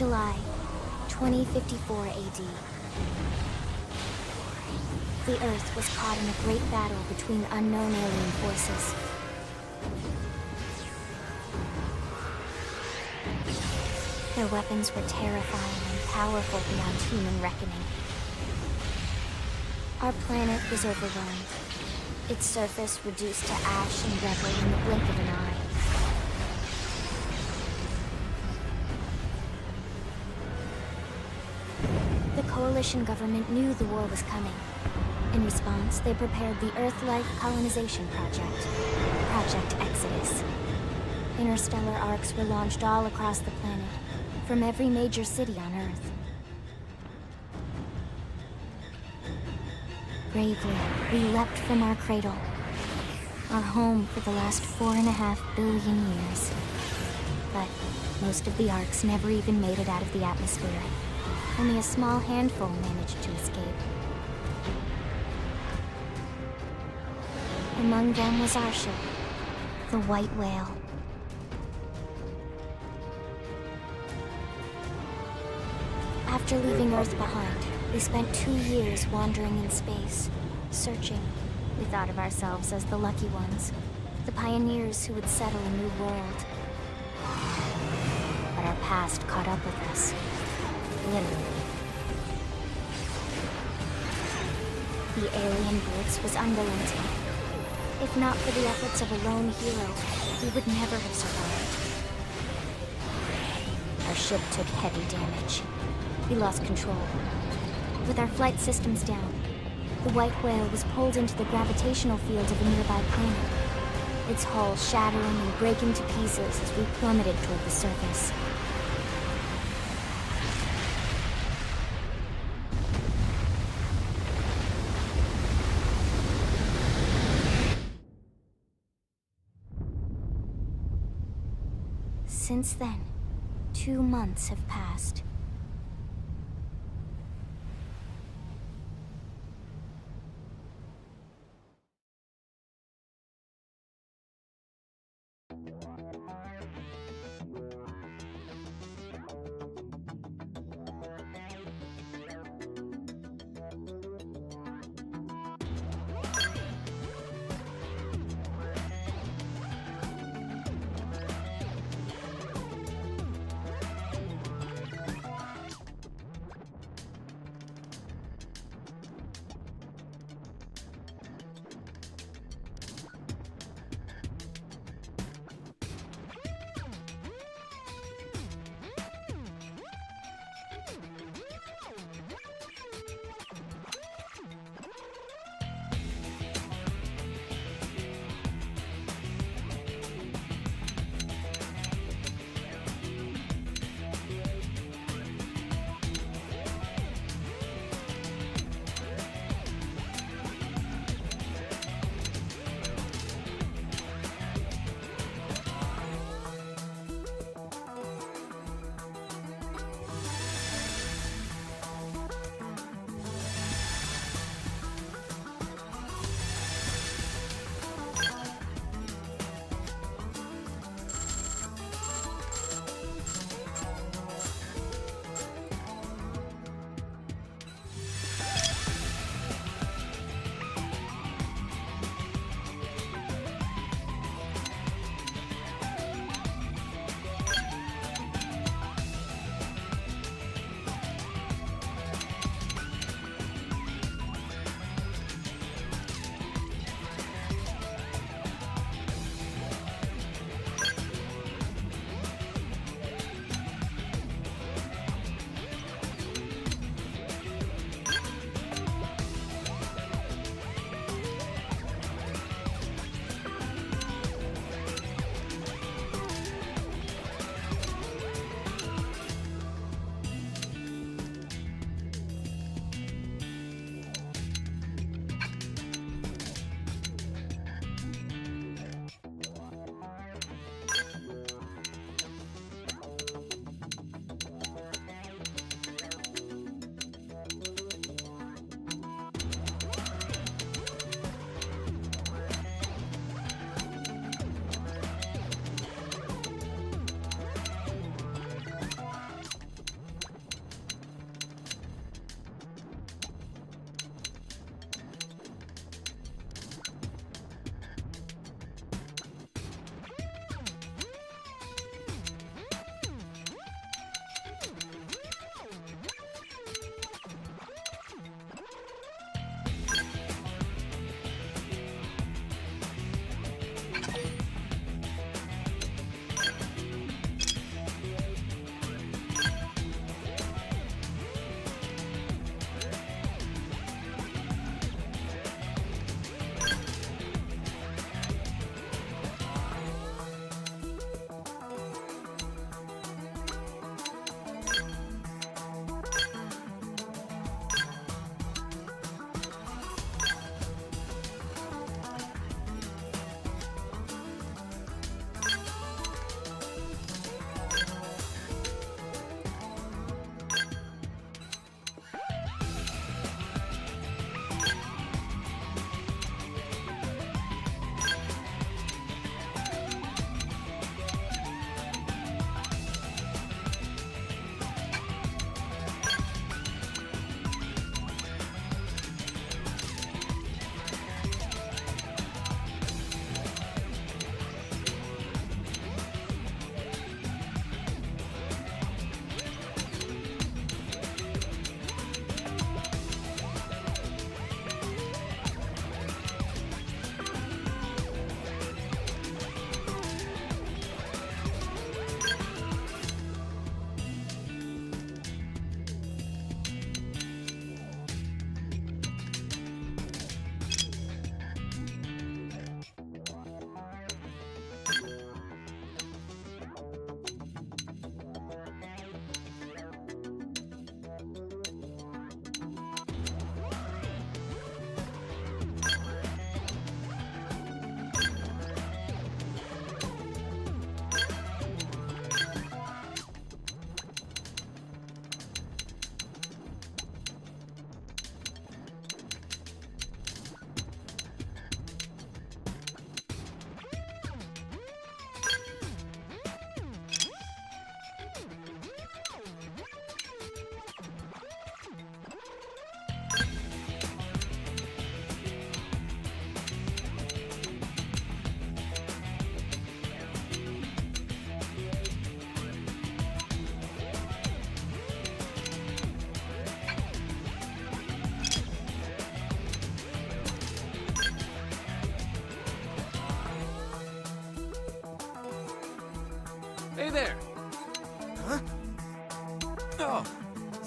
July, 2054 AD. The Earth was caught in a great battle between unknown alien forces. Their weapons were terrifying and powerful beyond human reckoning. Our planet was overwhelmed, its surface reduced to ash and rubble in the blink of an eye. The Coalition government knew the war was coming. In response, they prepared the Earth-like colonization project, Project Exodus. Interstellar arcs were launched all across the planet, from every major city on Earth. Bravely, we leapt from our cradle, our home for the last 4.5 billion years. But most of the arcs never even made it out of the atmosphere. Only a small handful managed to escape. Among them was our ship, the White Whale. After leaving Earth behind, we spent 2 years wandering in space, searching. We thought of ourselves as the lucky ones, the pioneers who would settle a new world. But our past caught up with us, literally. The alien blitz was unrelenting. If not for the efforts of a lone hero, we would never have survived. Our ship took heavy damage. We lost control. With our flight systems down, the White Whale was pulled into the gravitational field of a nearby planet, its hull shattering and breaking to pieces as we plummeted toward the surface. Since then, 2 months have passed.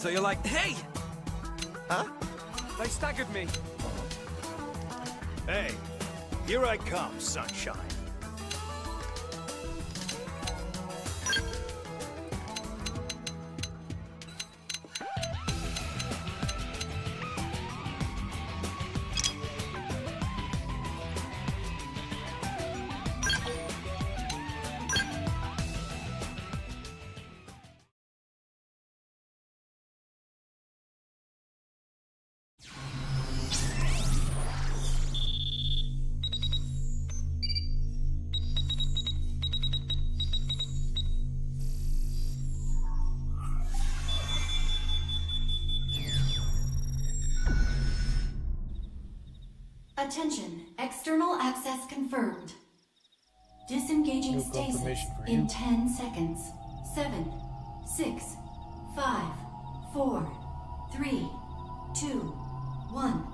So you're like, hey! Huh? They staggered me. Hey, here I come, sunshine. Attention, external access confirmed. Disengaging No stasis confirmation for in you. 10 seconds. 7, 6, 5, 4, 3, 2, 1.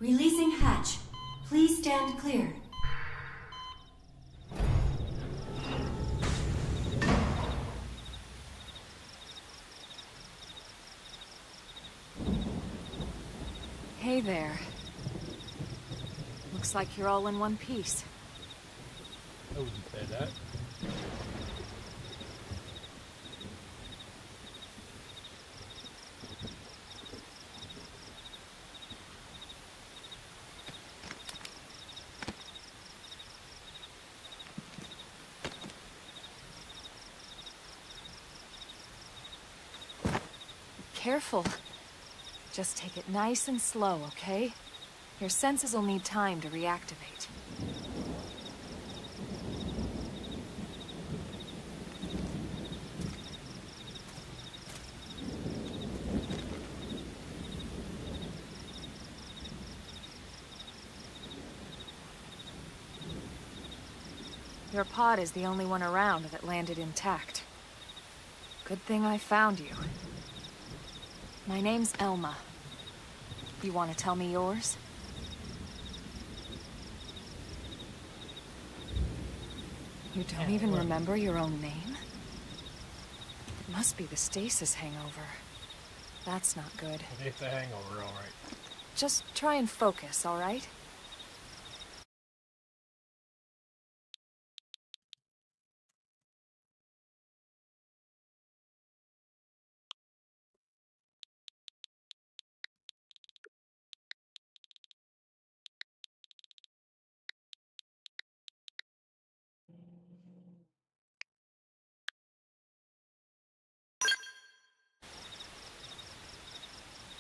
Releasing hatch. Please stand clear. Hey there. Looks like you're all in one piece. I wouldn't say that. Careful. Just take it nice and slow, okay? Your senses will need time to reactivate. Your pod is the only one around that landed intact. Good thing I found you. My name's Elma. You want to tell me yours? You don't even remember your own name? It must be the stasis hangover. That's not good. It ain't the hangover, alright. Just try and focus, all right?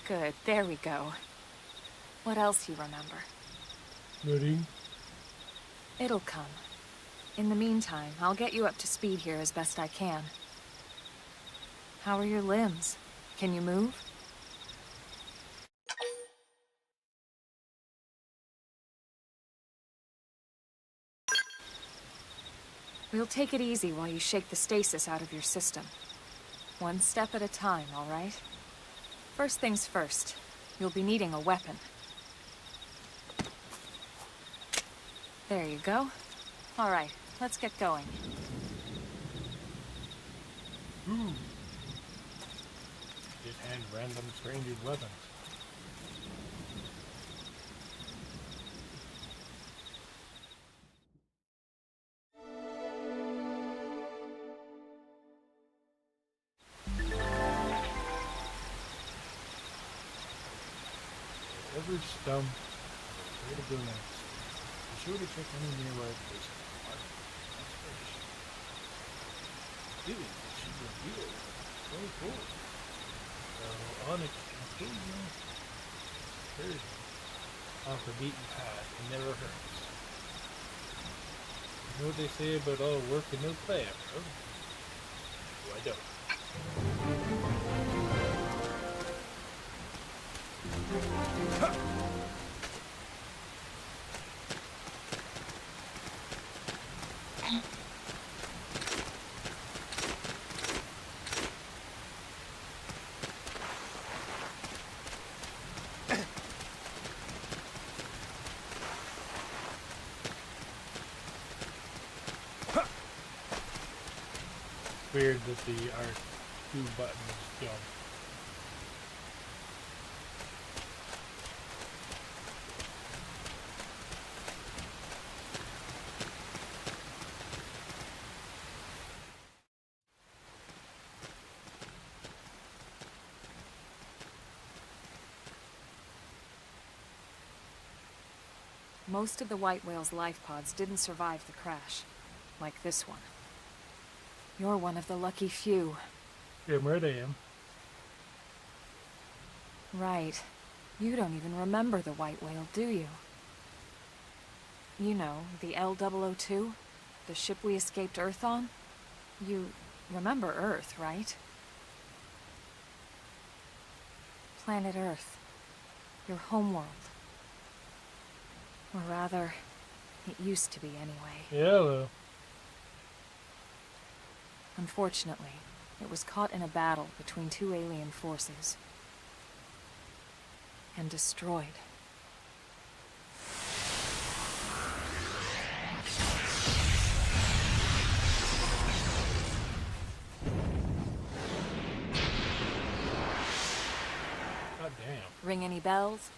Good, there we go. What else you remember? Nothing. It'll come. In the meantime, I'll get you up to speed here as best I can. How are your limbs? Can you move? We'll take it easy while you shake the stasis out of your system. One step at a time, all right? First things first, you'll be needing a weapon. There you go. All right, let's get going. Just hand random strangers weapons. Every stump, where to go next? Be sure to check any nearby places. Dude, she's a real. Very cool. So, on a conclusion, there's off the beaten path, it never hurts. You know what they say about all work and no play, bro? Well, I don't. weird that the R2 button is jump. Most of the white whale's life pods didn't survive the crash, like this one. You're one of the lucky few. Damn right I am. Right. You don't even remember the white whale, do you? You know, the L002? The ship we escaped Earth on? You remember Earth, right? Planet Earth. Your homeworld. Or rather, it used to be anyway. Yeah, well. Unfortunately, it was caught in a battle between two alien forces. And destroyed. God damn. Ring any bells?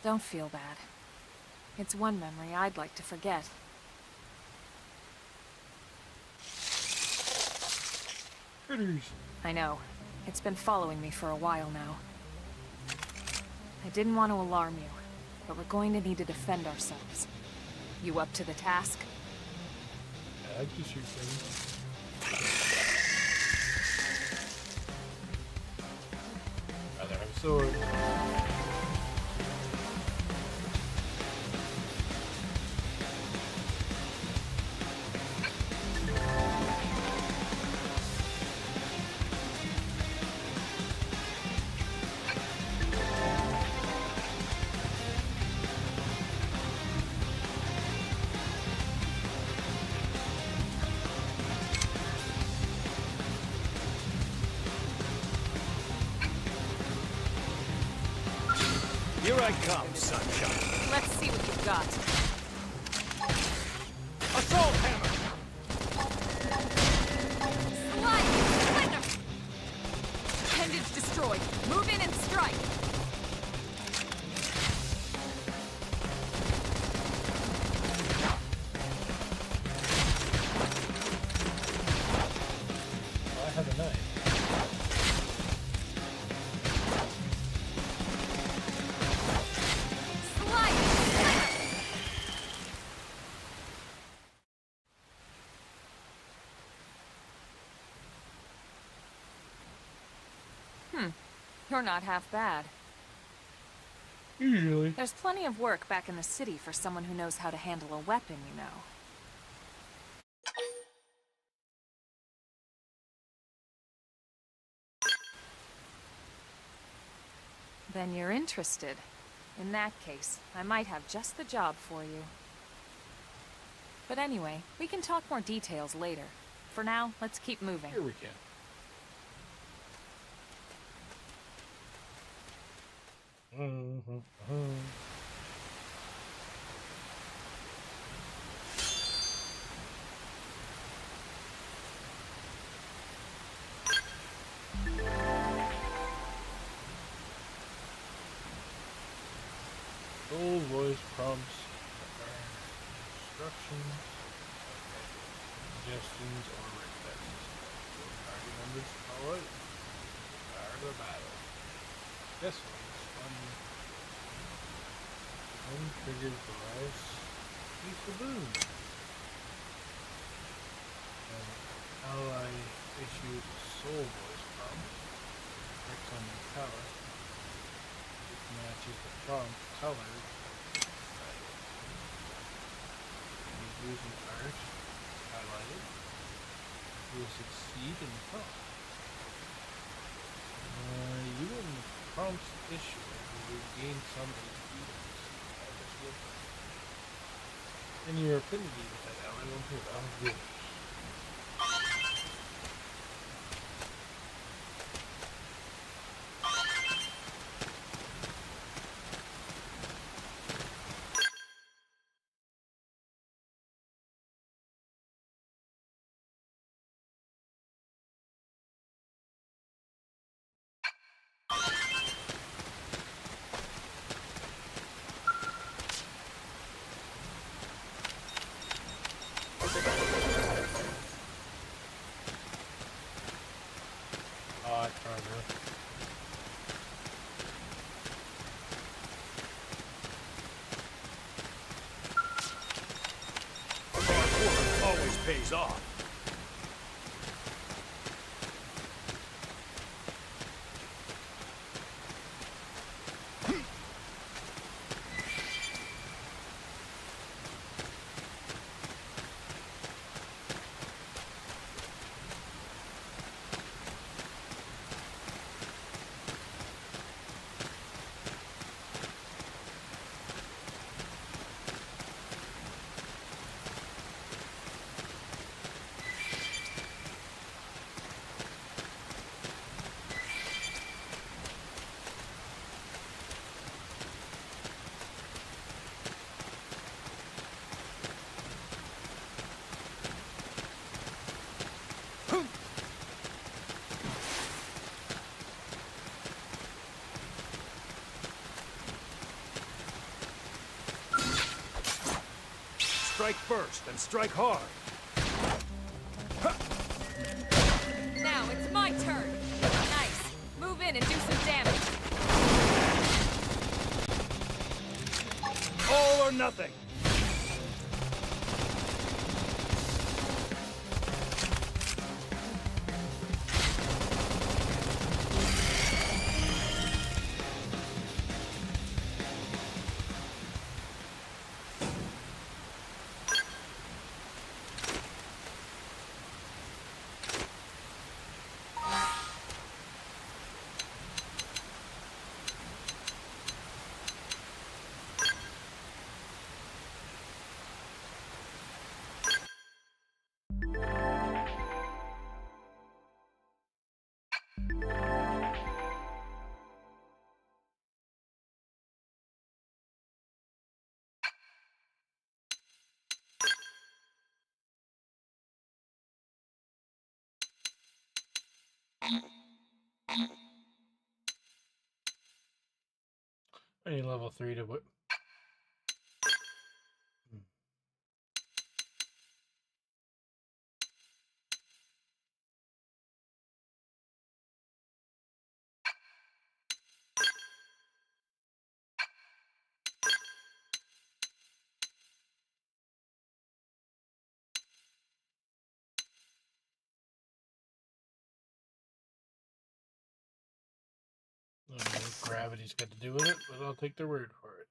Don't feel bad. It's one memory I'd like to forget. Critters. I know. It's been following me for a while now. I didn't want to alarm you, but we're going to need to defend ourselves. You up to the task? I like to shoot things. Rather have a sword. Here I come, sunshine. Let's see what you've got. Assault hammer! Slide! Slither! Appendage destroyed. Move in and strike. I have a knife. You're not half bad. Usually. There's plenty of work back in the city for someone who knows how to handle a weapon, you know. Then you're interested. In that case, I might have just the job for you. But anyway, we can talk more details later. For now, let's keep moving. Here we go. Old voice prompts, instructions, suggestions, or requests. Party members, alright. Prepare the battle. This one's fun. Untriggered device. Piece of boom. And ally issues a soul voice prompt. Clicks on the tower. It matches the prompt color. He's using art. Highlighted. He will succeed in the prompt. You and the prompts issue will gain some HP. And your affinity with that ally will improve. Oh, good. pays off. Strike first and strike hard. Now it's my turn. Nice. Move in and do some damage. All or nothing. I need level 3 to whip. I don't know what gravity's got to do with it, but I'll take their word for it.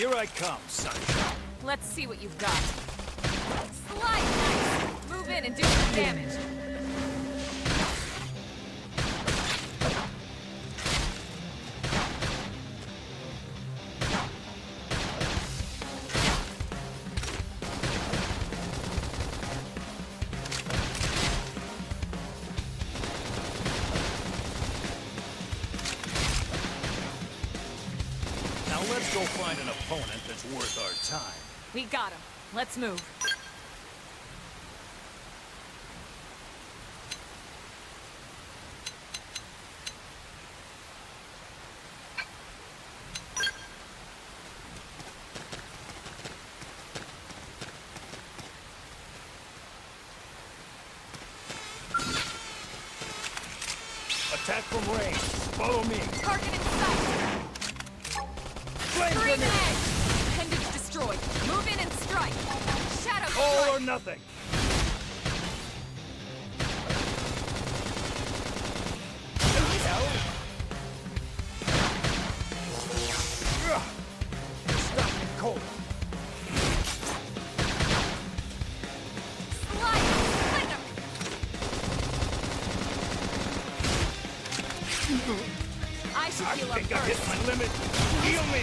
Here I come, sunshine. Let's see what you've got. Slide nice! Move in and do some damage. Now let's go find an opponent that's worth our time. We got him. Let's move. Attack from range. Follow me. Target in sight. Flame Green grenade. egg! Appendage destroyed. Move in and strike. Shadow All or strike. nothing. Hell? Ugh. Stop me cold. Slide. Splinter. I should I heal up think I hit first. my limit. Heal me.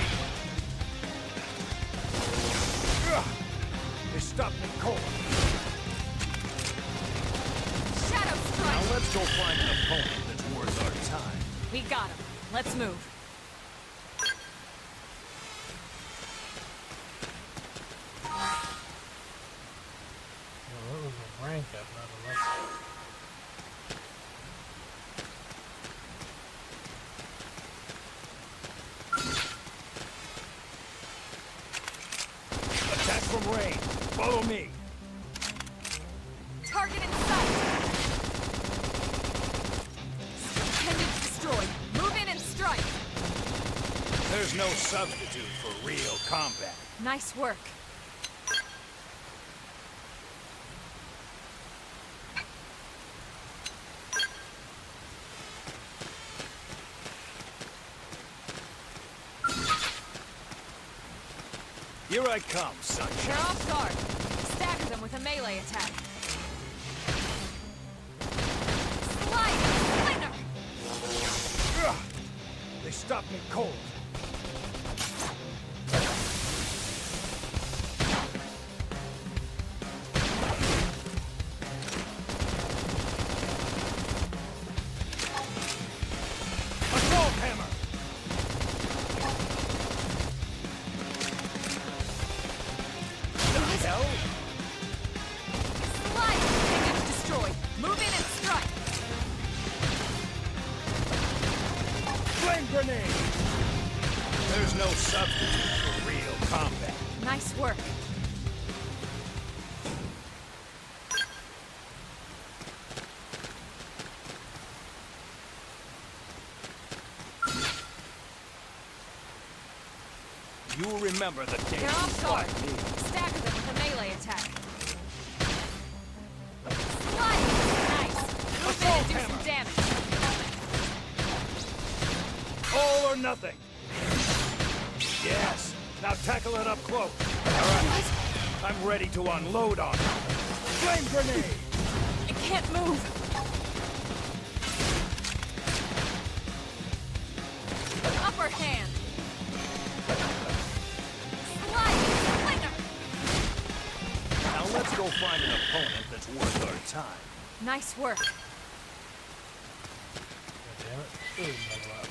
Ugh. They stopped me cold. Shadow Now strike. let's go find an opponent that's worth our time. We got him. Let's move. Well, that was a rank up, not a level. Attack from range. Follow me. Target in sight. Appendage destroyed. Move in and strike. There's no substitute for real combat. Nice work. Here I come, They're sunshine. off guard. Stagger them with a melee attack. Slide! Splinter! Ugh. They stopped me cold. Assault hammer. The hell? Slide! Appendage destroyed. Move in and strike. Flame grenade. There's no substitute for real combat. Nice work. You'll remember the day They're you off guard. fought me. Stagger them with a melee attack. Slide! Nice. Move in and do some damage. All or nothing. Yes. Now tackle it up close. All right. I'm ready to unload on it. Flame grenade. I can't move. Upper hand. Slide! Splinter! Now let's go find an opponent that's worth our time. Nice work. God damn it. Still didn't level up.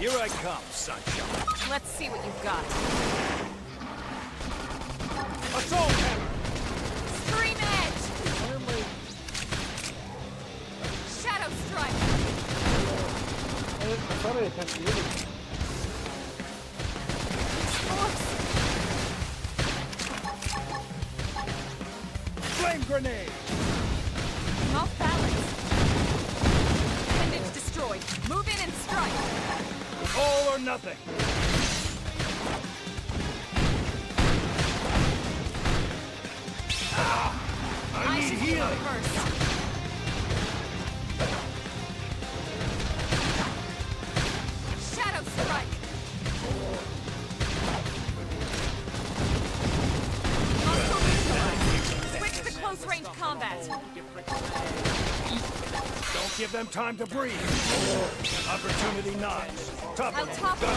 Here I come, sunshine. Let's see what you've got. Assault hammer! Scream Edge! Shadow Strike! I thought I attacked the other. Flame grenade! Off balance. Appendage destroyed. Move in and strike. All or nothing. I need should healing. go first. Shadow Strike. Muscle neutralized. Switch to close range combat. Don't give them time to breathe. Opportunity knocks. Top I'll top gun.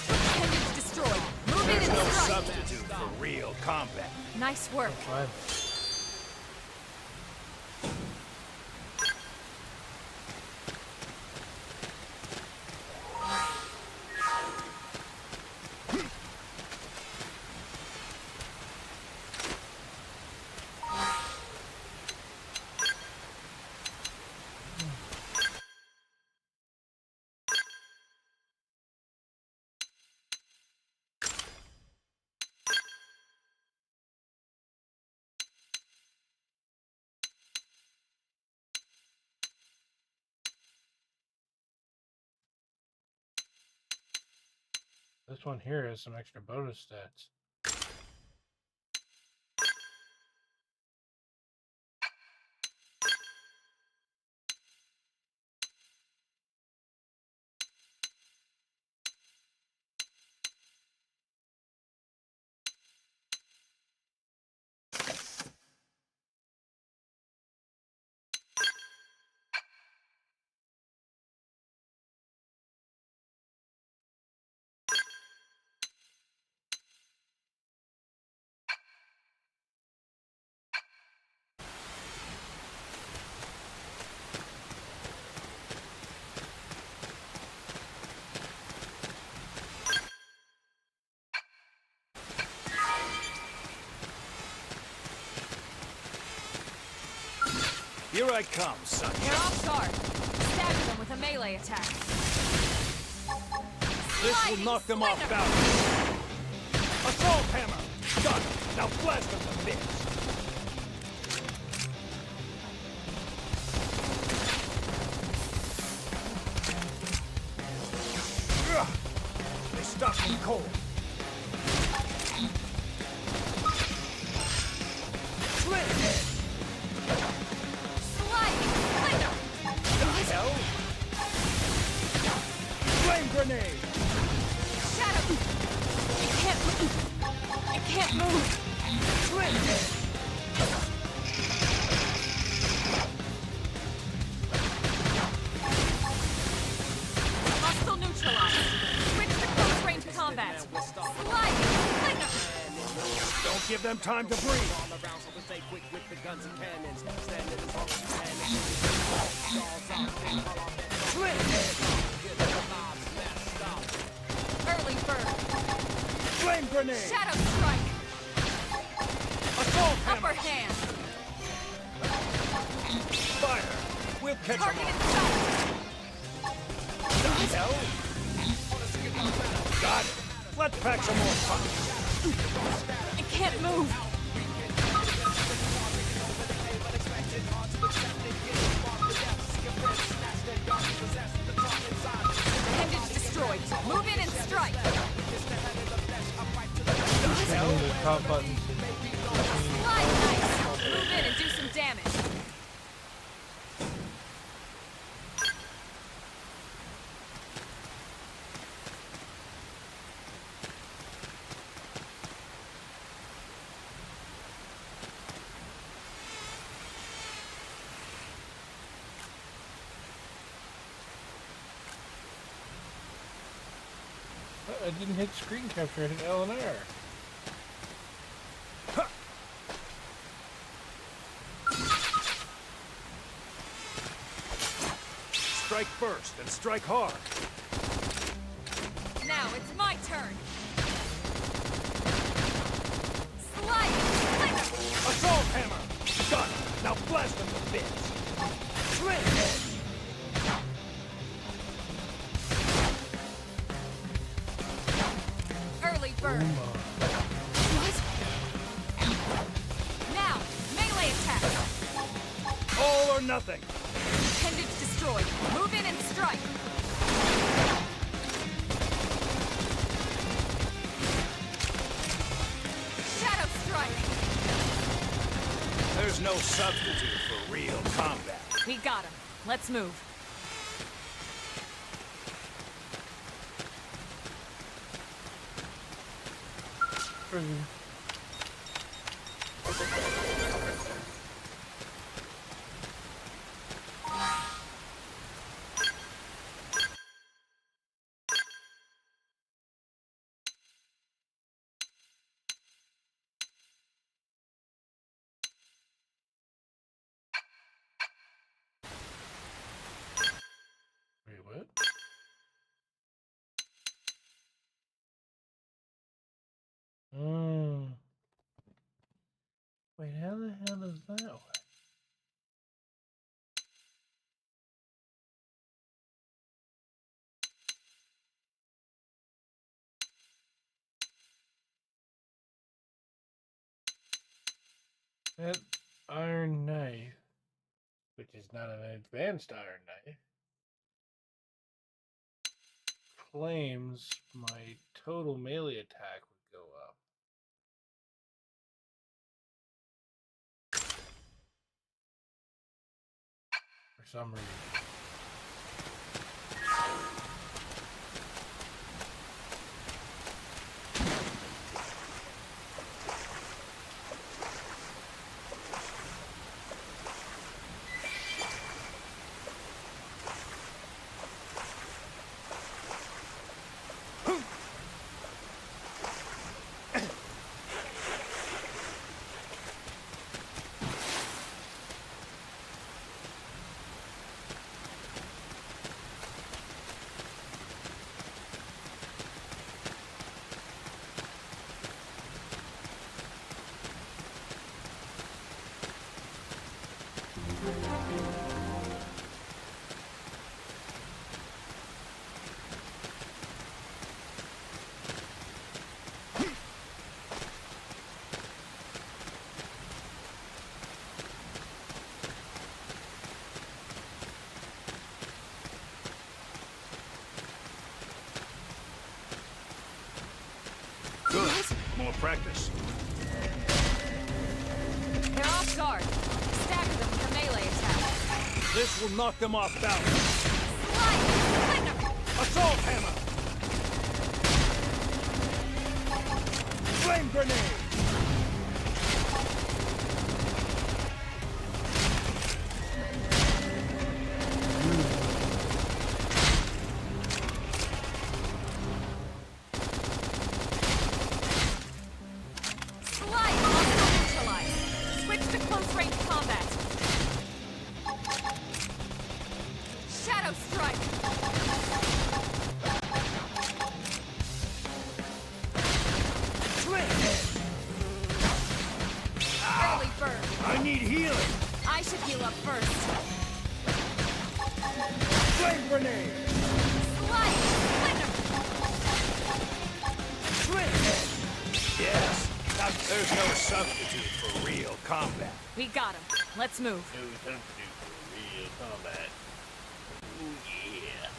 Appendage destroyed. Move in There's and no strike. substitute for real combat. Nice work. Fine. This one here has some extra bonus stats. Here I come, sunshine. You're off guard. Stagger them with a melee attack. This will knock them off balance. Assault hammer! Done! Now blast them to bits! Ugh. They stuck me cold. Slit head! Sliding Slinger! The hell? Flame grenade! Shadow! I can't move! Slit head! Hostile neutralized. Switch to close range combat. Sliding Slinger! Don't give them time to breathe. Slit head! Early bird. Flame grenade! Shadow Strike. Assault Upper hammer! hand. Fire! We'll catch them Targeted all. shot. The hell? Got it. Let's pack some more punch. I can't move. Appendage destroyed. Move in and strike. Hitting the top buttons and Slide nice. Move in and do some damage. oh, I didn't hit screen capture, I hit L and R. strike first and strike hard. Now it's my turn. Slice! Assault hammer! Done! Now blast them to bits! Slit! Early bird. Now, melee attack. All or nothing! Appendage destroyed. Move in and strike. Shadow strike. There's no substitute for real combat. We got him. Let's move. Wait, what? Wait, how the hell is that way? That iron knife, which is not an advanced iron knife, claims my total melee attack would go up. For some reason. Good. More practice. They're off guard. Stagger them with a melee attack. This will knock them off balance. Slice! Assault hammer! Flame grenade! Shadow strike! Early bird. I need healing! I should heal up first. Flame grenade! Slice! Yes, now there's no substitute for real combat. We got him. Let's move. No substitute for real combat. Ooh, yeah.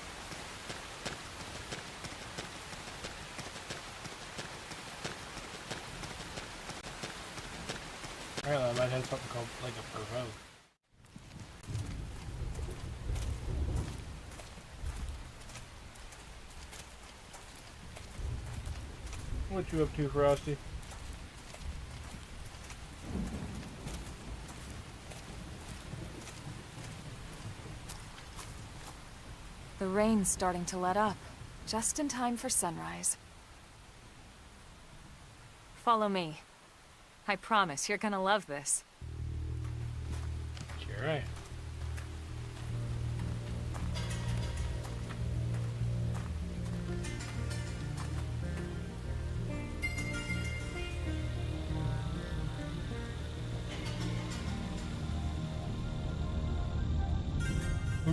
Alright, I might have something called like a provoke. What you up to, Frosty? The rain's starting to let up, just in time for sunrise. Follow me. I promise you're gonna love this. Sure, right.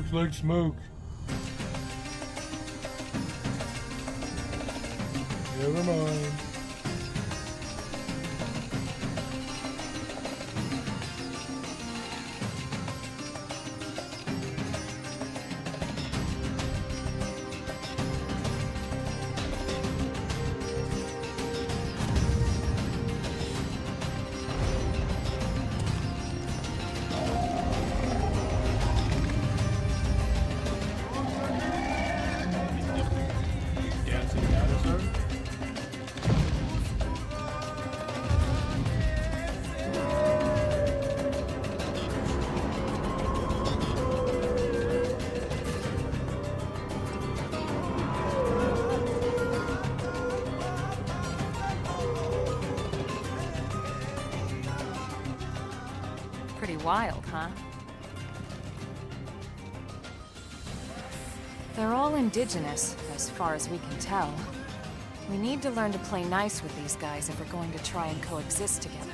Looks like smoke. Never mind. Dancing dinosaur? Pretty wild, huh? They're all indigenous, as far as we can tell. We need to learn to play nice with these guys if we're going to try and coexist together.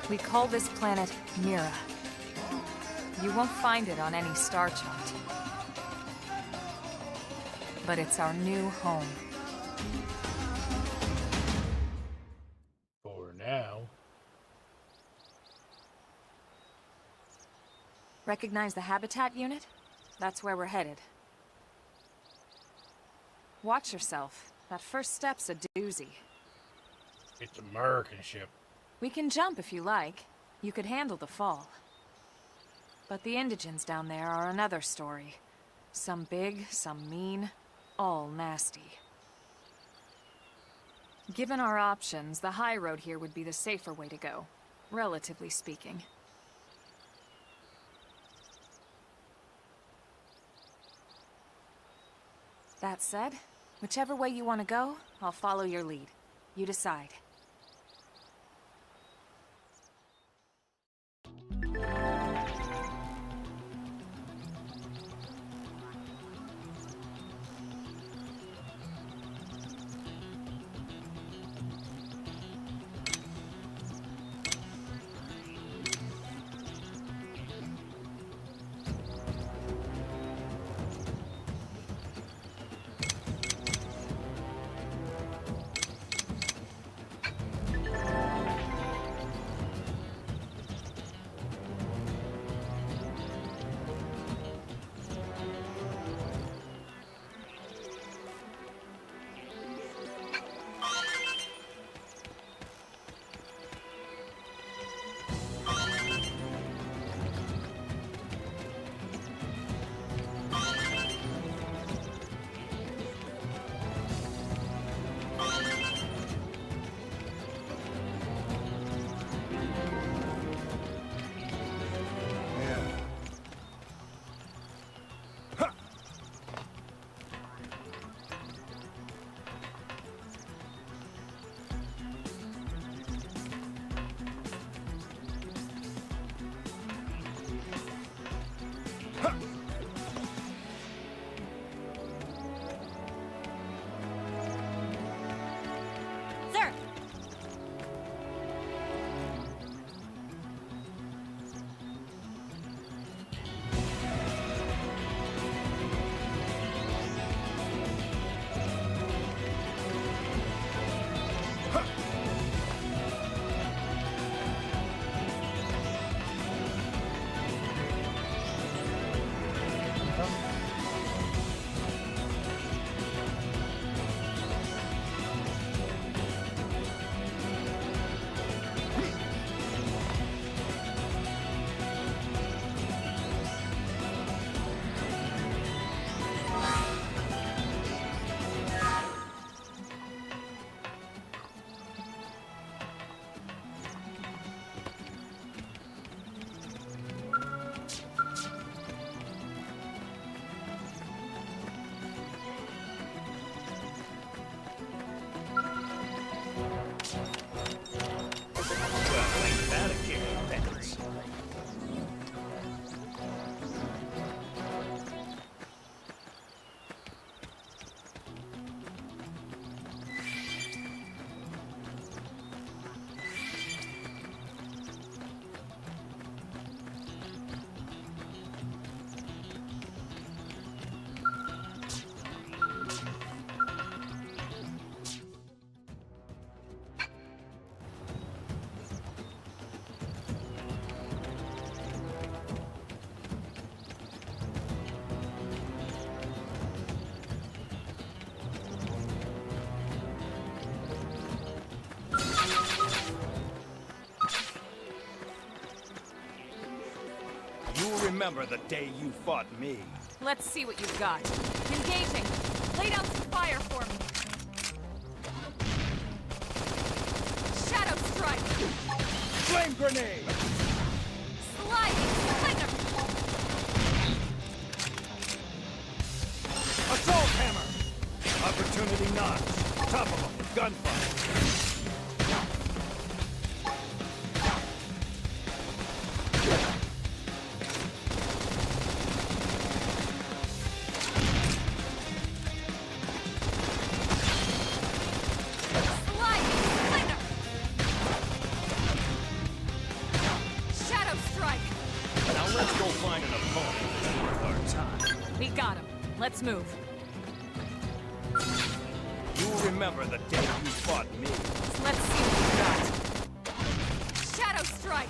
We call this planet Mira. You won't find it on any star chart. But it's our new home. For now. Recognize the habitat unit? That's where we're headed. Watch yourself. That first step's a doozy. It's American ship. We can jump if you like. You could handle the fall. But the indigents down there are another story. Some big, some mean, all nasty. Given our options, the high road here would be the safer way to go, relatively speaking. That said, whichever way you want to go, I'll follow your lead. You decide. remember the day you fought me. Let's see what you've got. Engaging. Lay down some fire for me. Shadow strike. Flame grenade! Sliding slinger. Assault hammer! Opportunity knocks. Topple them with gunfire. Sliding slinger. Shadow strike. Now let's go find an opponent that's worth our time. We got him. Let's move. You'll remember the day you fought me. Let's see what you've got. Shadow strike.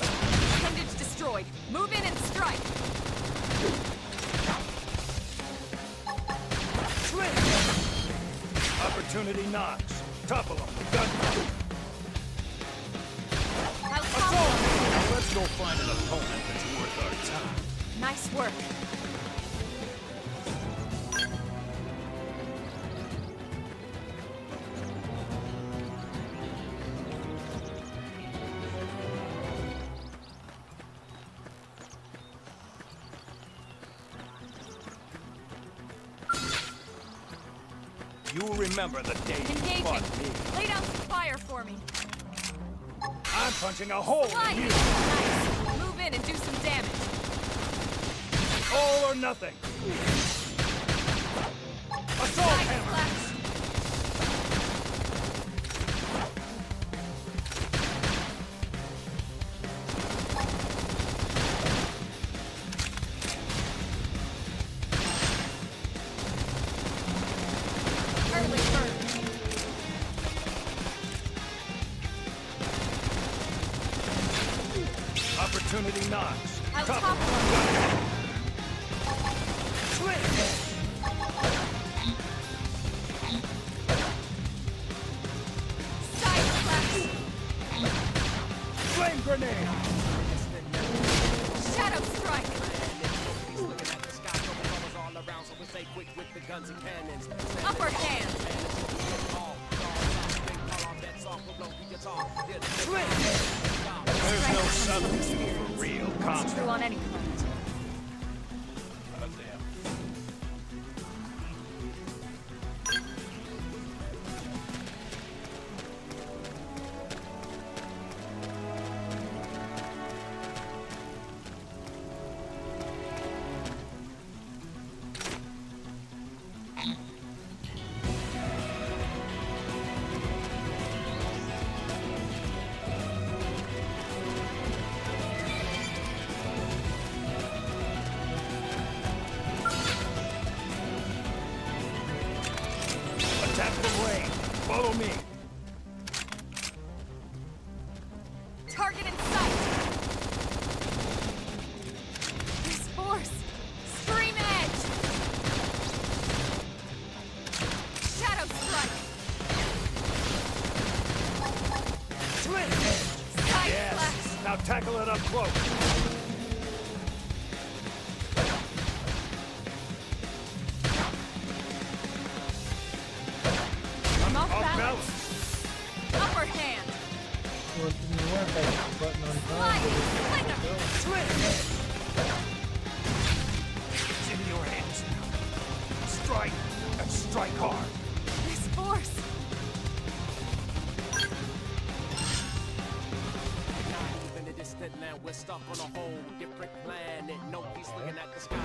Appendage destroyed. Move in and strike. Swing! Opportunity knocks. Topple them with gunfire. I'll Assault! topple. Now let's go find an opponent that's worth our time. Nice work. You'll remember the day you Engaging. fought me. Lay down some fire for me. I'm punching a hole in Sliding. you. Nice. Move in and do some damage. All or nothing. Assault Side hammer. slash. Early bird. Opportunity knocks. I'll Topple topple them. him. Swing! Side slash. Flame grenade! Shadow strike. Upper hand. Swing! There's no substitute for real True combat. on any planet. Goddamn. Attack from range. Follow me. Target in sight. This force. Stream edge. Shadow strike. Swing! Side Yes. slash. Now tackle it up close. I'm off Off balance. balance. Upper hand. Well, it didn't work. I hit the button on time. Sliding slinger. Swing! It's in your hands now. Strike and strike hard. This force. In the distant land, we're stuck on a whole different planet. Nobody's looking at the sky.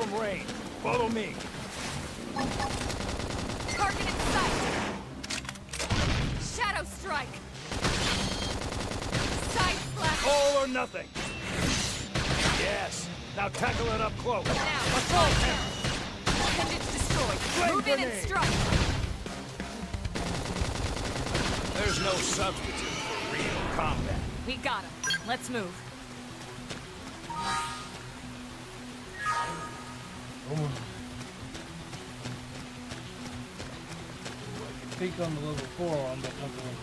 from range. Follow me. Target in sight! Shadow strike! Side slash! All or nothing. Yes. Now tackle it up close. Now, Assault fire! hammer. Appendage destroyed. Flame Move in and grenade. strike! There's no substitute for real combat. We got him. Let's move. Oh. I can take on the level 4 on, but not the level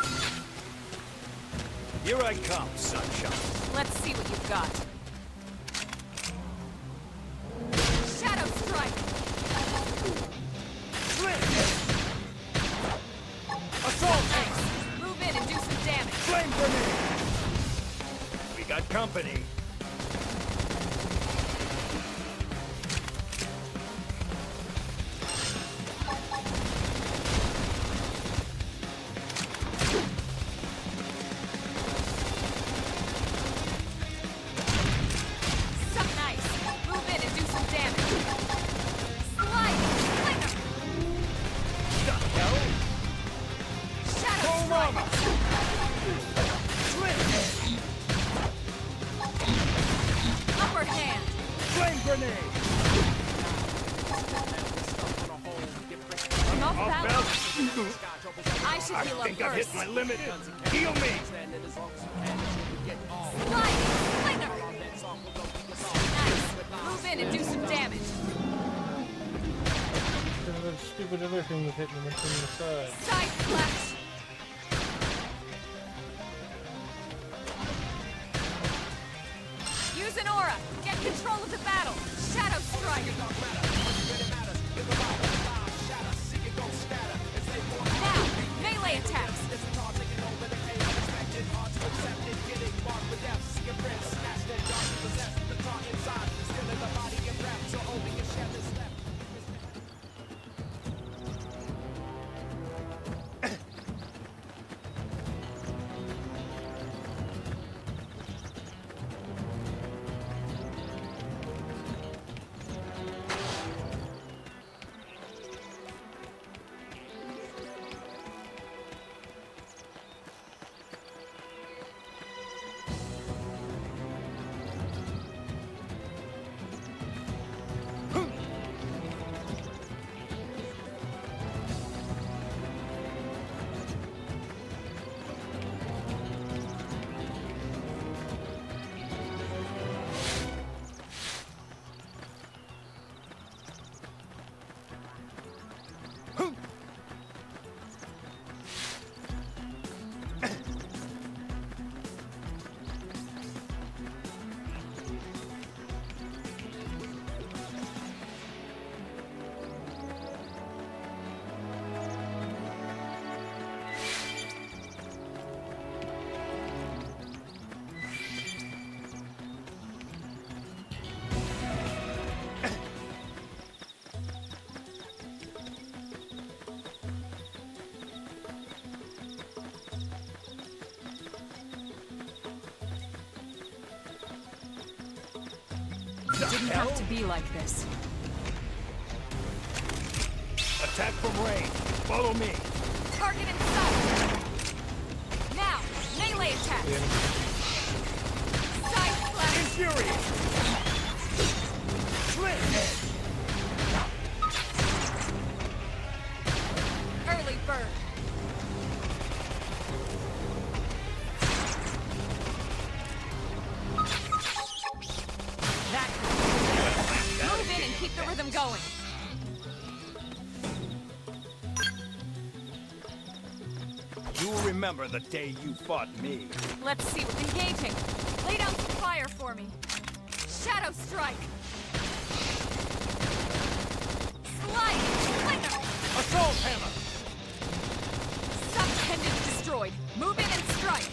6. Here I come, sunshine. Let's see what you've got. Shadow strike! Assault hammer. Nice! Move in and do some damage. Flame grenade. We got company. Some nice. Move in and do some damage. Slide! Flinger! The hell? Shadow Oh, strike! mama. Upper hand! Flame grenade. I'm off Off balance. balance. I should I heal up think I've hit first. my limit. Heal me. Slide! Flinger! Nice. Move in and do some damage. Because of that stupid other thing that hit me from the side. Side slash! Use an aura! Get control of the battle! Shadow strike! Now, melee attacks! Didn't have to be like this. Attack from range. Follow me. Target in sight! Now, melee attack! Side slash! Infuriate. Slit edge. Early bird! That Move in and keep the rhythm going. You will remember the day you fought me. Let's see what's engaging. Lay down some fire for me. Shadow strike. Slide! Flinger! Assault hammer. Sub-pendant destroyed. Move in and strike.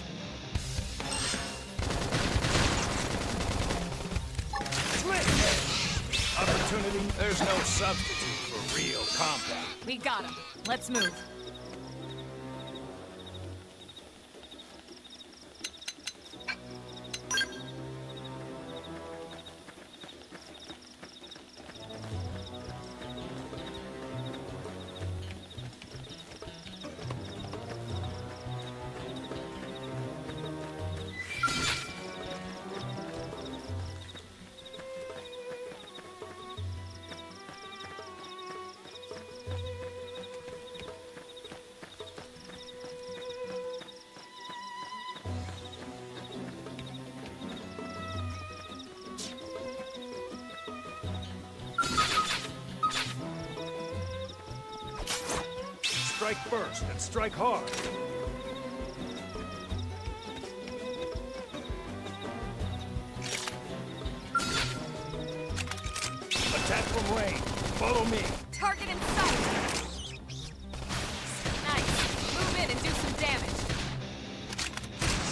Slit edge. Opportunity. There's no substitute for real combat. We got him. Let's move. Strike first and strike hard. Attack from range. Follow me. Target in sight! Nice. Move in and do some damage.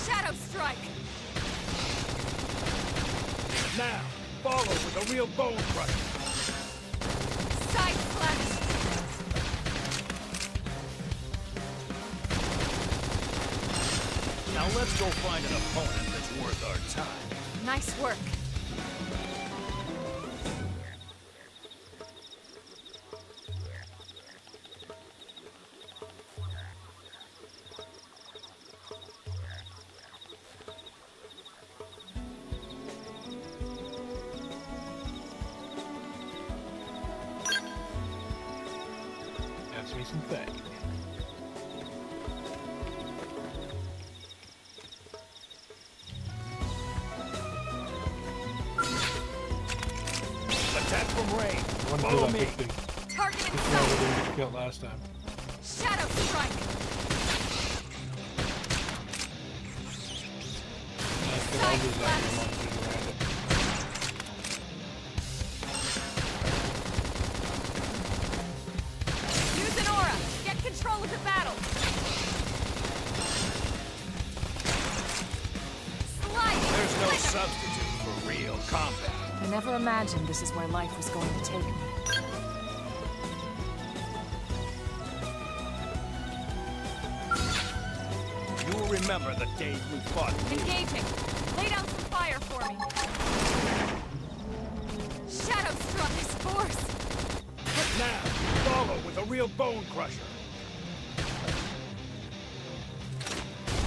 Shadow strike! Now, follow with a real bone crusher. Side slash! Now let's go find an opponent that's worth our time. Nice work. That's me some thing. Attack from range. One Follow kill me. that 50. Target in This guy sight! didn't get killed last time. Shadow strike! I think I'll lose that one once we around it. Use an aura! Get control of the battle! Sliding! There's no Flicker! substitute for real combat. I never imagined this is where life was going to take me. You will remember the days we fought. Engaging! Lay down some fire for me! Shadow struck his force! Now, follow with a real bone crusher.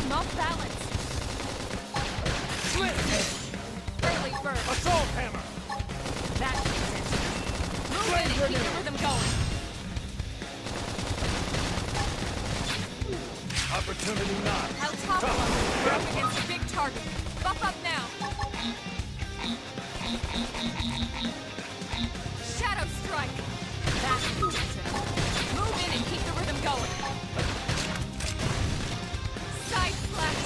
I'm off balance! Slip! Early bird! Assault hammer! That's it! Move in and keep the rhythm going! Opportunity knock. I'll topple him! We're up against a big target! Buff up now! Shadow strike! That's it! Move in and keep the rhythm going! Side slash!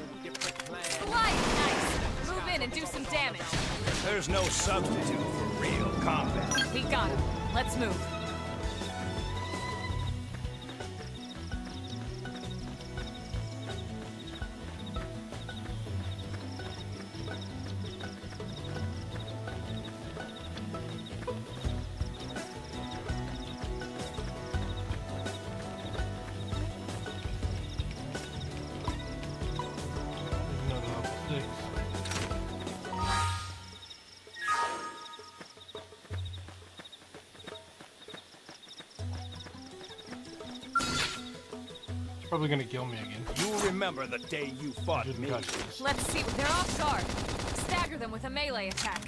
Slide! Nice! Move in and do some damage! There's no substitute for real combat. We got him. Let's move. Another level 6. He's probably gonna kill me again. You will remember the day you fought Didn't me. touch this. Let's see. They're off guard. Stagger them with a melee attack.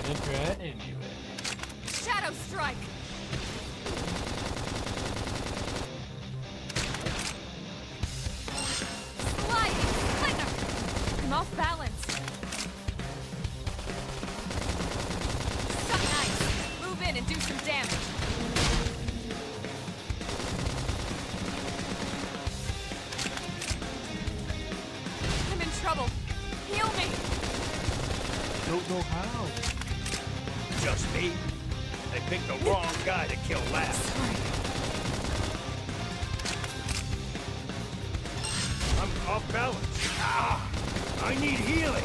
Gonna try anyway. Shadow strike. Sliding flicker. I'm off balance. Nice. Move in and do some damage. I'm in trouble. Heal me. Don't know how. Just me? They picked the wrong guy to kill last. Sorry. I'm off balance. Ah! I need healing.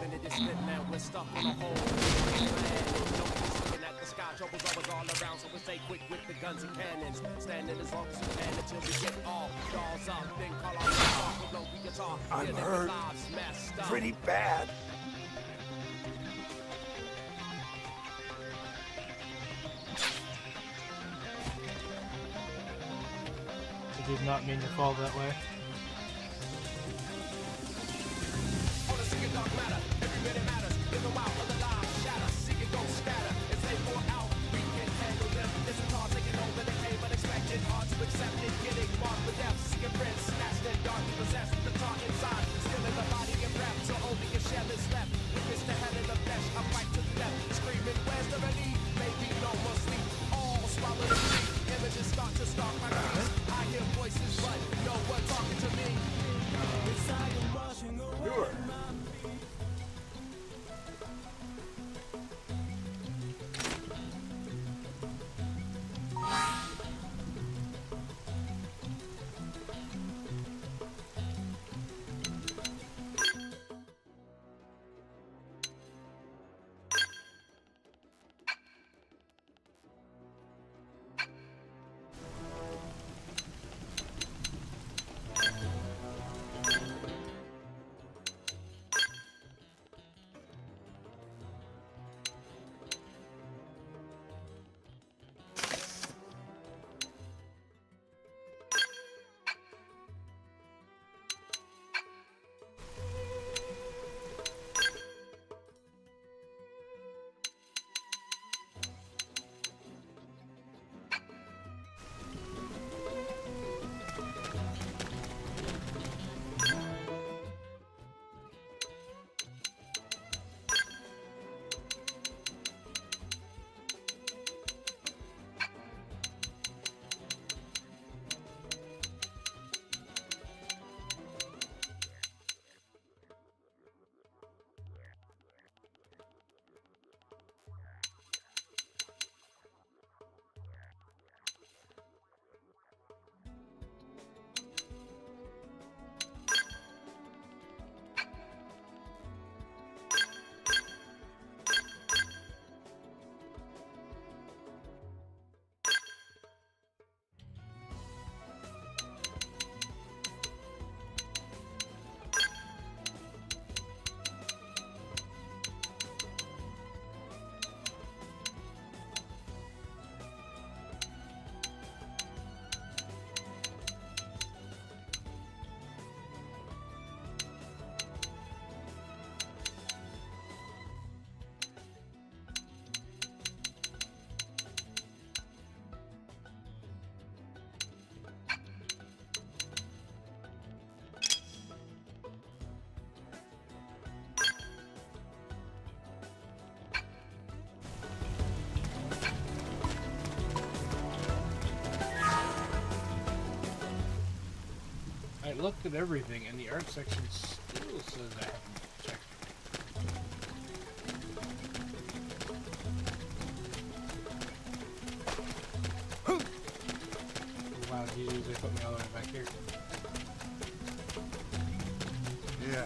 Living in this spit now, we're stuck on a hole. Looking at the sky, trouble's always all around, so we stay quick with the guns and cannons. Standing as long as we can until we get off. Jaws up, then call our off with no guitar. I'm Yeah, hurt. lives messed up. Pretty bad. I did not mean to fall that way. Wanna see it dark matter, every minute matters. In the wild, other lives shatter, see it go scatter. If they pour out, we can handle them. This car taking over the cave, unexpected, hard to accept it. Getting marked with death, seeing friends snatched in dark looked at everything, and the art section still says I haven't checked it. Oh, wow, Jesus, they put me all the way back here. Yeah.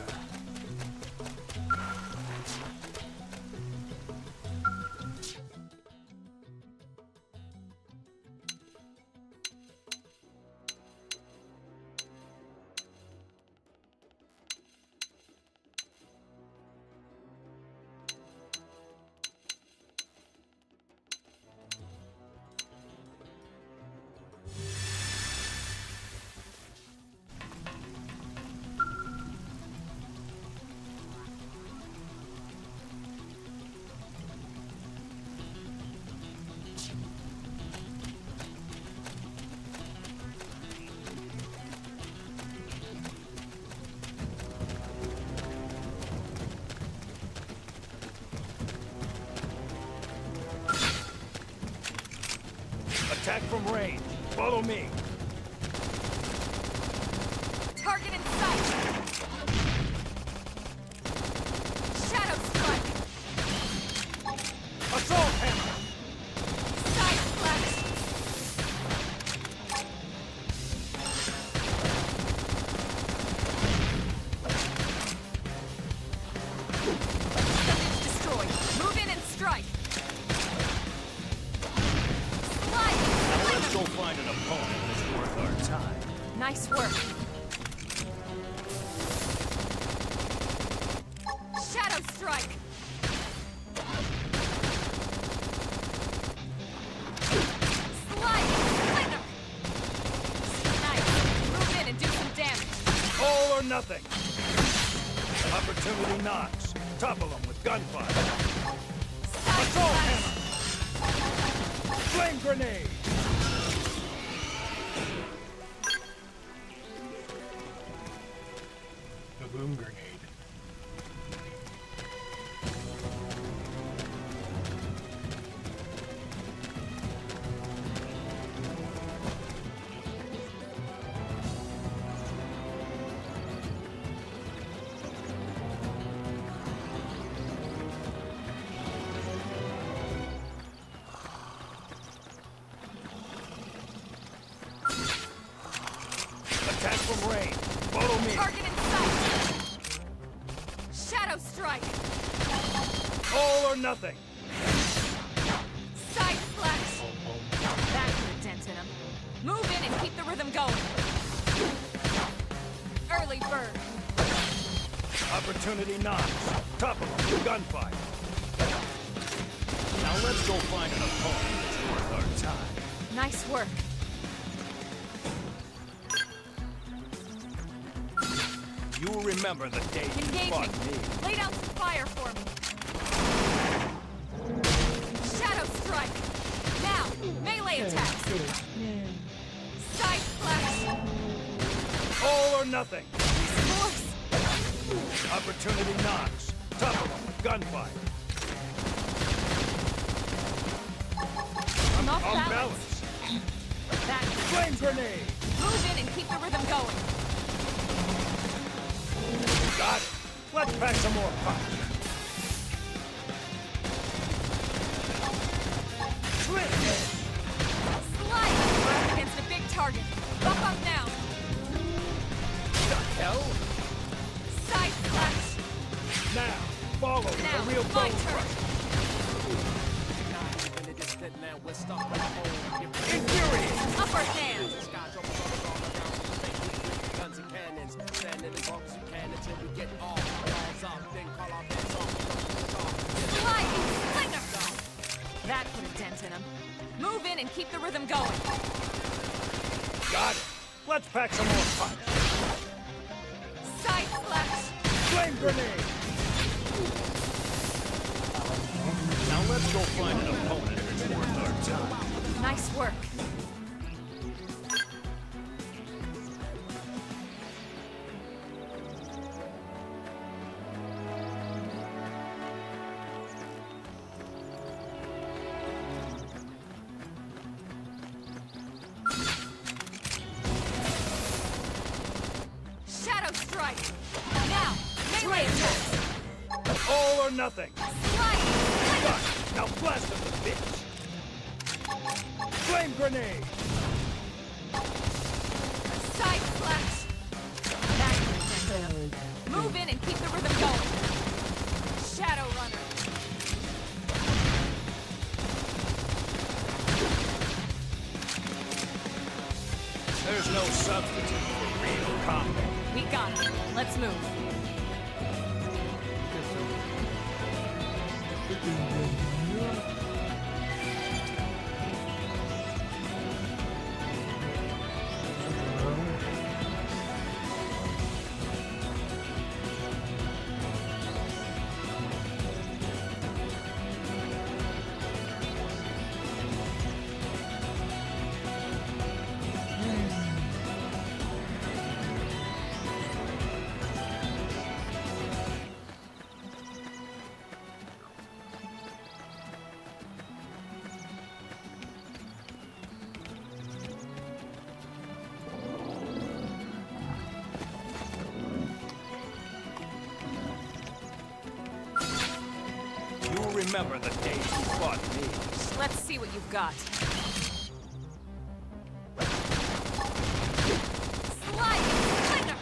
Attack from range. Follow me. Target in sight! Shadow strike! Assault hammer. Side flash! Image destroyed. Move in and strike! Slide! Now let's go find an opponent that's worth our time. Nice work. Shadow strike! Slide! Slinger! Nice. Move in and do some damage. All or nothing. Opportunity knocks. Topple them with gunfire. Side Assault flash! hammer. Flame grenade. The boom grenade. Attack from range. Follow me. Target in sight! Shadow strike! All or nothing. Side flash! That put a dent in him. Move in and keep the rhythm going. Early bird. Opportunity knocks. Topple them with gunfire. Now let's go find an opponent that's worth our time. Nice work. You'll remember the day you Engaging. fought me. Lay down some fire for me. Shadow strike. Now, melee attacks. Side flash. All or nothing. Force. Opportunity knocks. Topple them with gunfire. I'm off On balance. balance. That Flame grenade. move in and keep the rhythm going. Got it. Let's pack some more punch. Slip. Slide. We're up against a big target. Buff up now. The hell? Side flash. Now, follow Now, the real my bone turn. Infuriate. Upper hand. Slide. Slinger. That put a dent in him. Move in and keep the rhythm going. Got it. Let's pack some more punch. Side flash. Flame grenade. Now let's go find an opponent that's worth our time. Nice work. strike! Now, melee attacks! All or nothing! Slide! Done! Now blast him, the bitch! Flame grenade! Side slash! That's intensive. Move in and keep the rhythm going. Shadow Runner. There's no substitute for real combat. We got it. Let's move. You'll remember the days you fought me. Let's see what you've got. Slide! Thunder!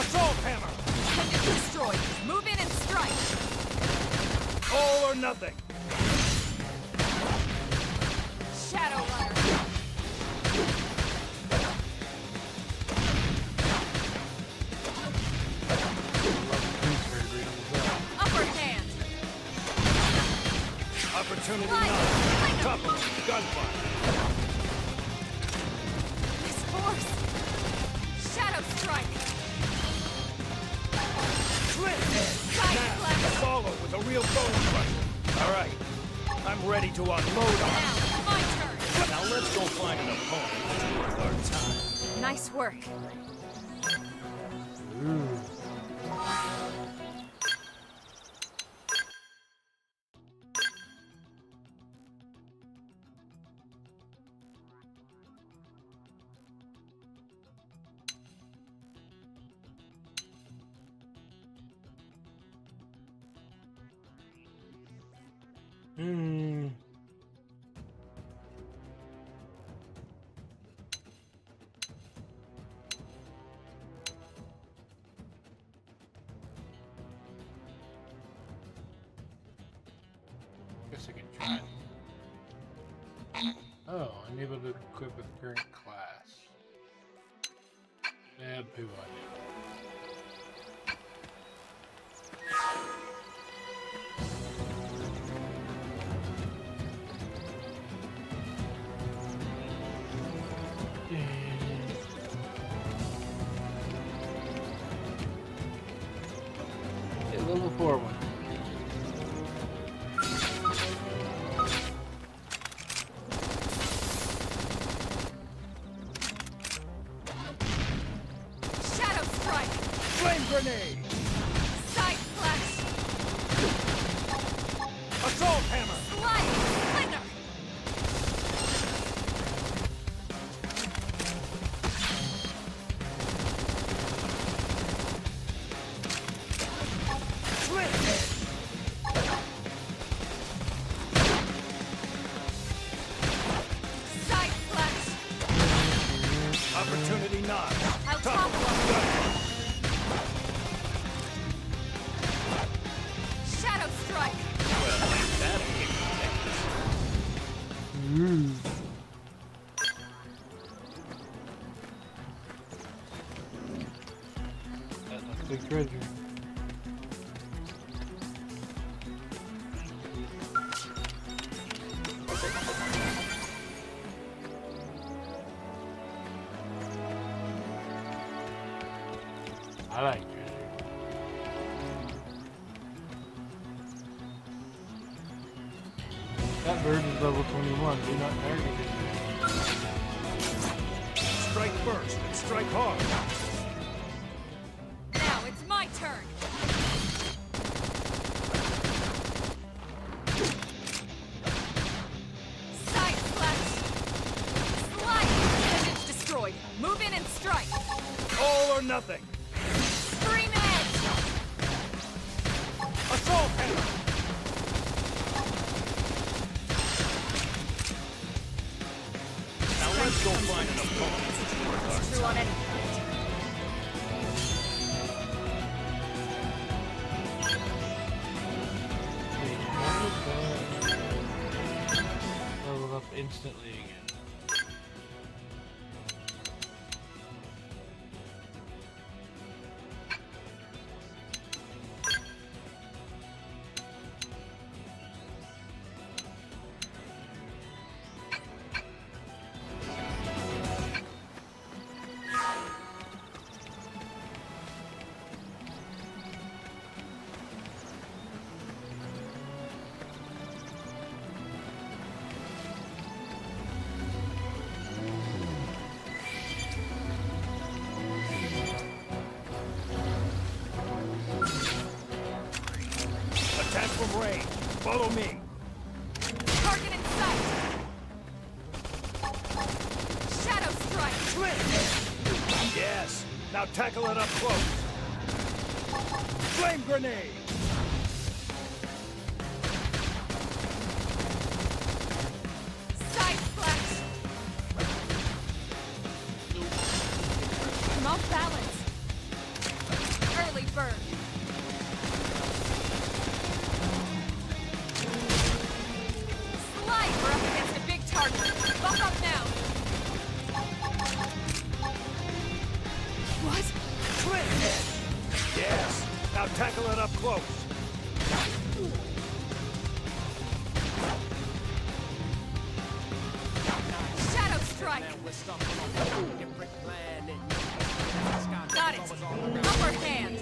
Assault hammer! Pendant destroyed. Move in and strike. All or nothing! Shadow Runner. Upper hand. Opportunity Slide! none. Thunder! Topple, gunfire. This force. Shadow strike. Slit! Side Now, slash. follow with a real bone crusher. All right, I'm ready to unload on. Now, my turn. Now let's go find an opponent that's worth our time. Nice work. Guess I can try it. Oh, unable to equip with current class. Yeah, poo on it. Yeah, level 4 one. Shadow strike. Flame grenade! Side slash. Assault hammer! Slide. Thunder. Slit! Side slash. Opportunity none. I'll Topple, topple him. gunfire. Shadow strike. Well, that'll kick the That looks like treasure. I like treasure. That bird is level 21. Do not target it. Strike first and strike hard. Now it's my turn. Side slash. Slide. Pendant destroyed. Move in and strike. for nothing. Scream edge! Assault hammer. Now let's go find an opponent. True on any Level up instantly again. Attack from range. Follow me. target in sight! Shadow strike! Flint. Yes. Now tackle it up close. Flame grenade. Side splash! I'm off balance. Early bird. Slide! We're up against a big target. Buck up now. What? Flint. Yes. Now tackle it up close. Shadow strike! Now we're stuck on a whole different planet. Got it. Upper hand.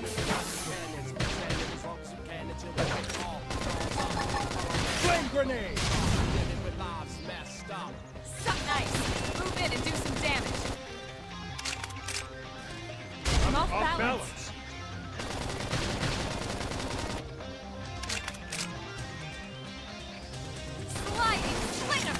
Flame grenade. Suck nice. Move in and do some damage. I'm off Off balance. balance. Sliding slinger.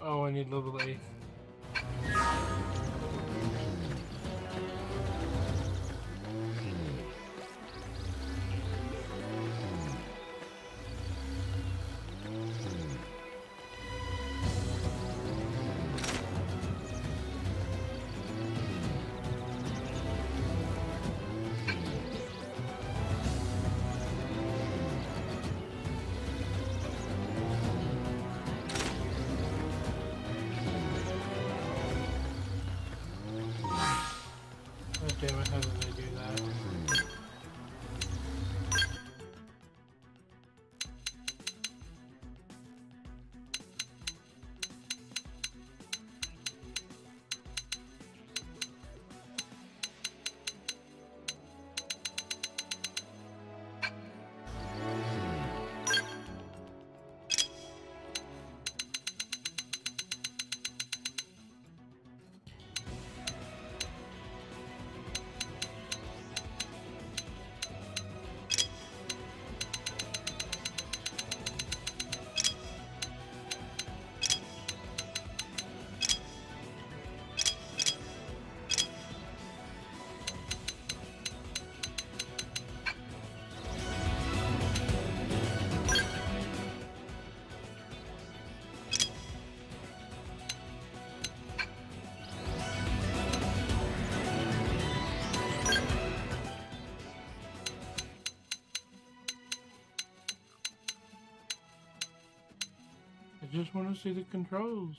Oh, I need level 8. God damn it, how did I do that? I just want to see the controls.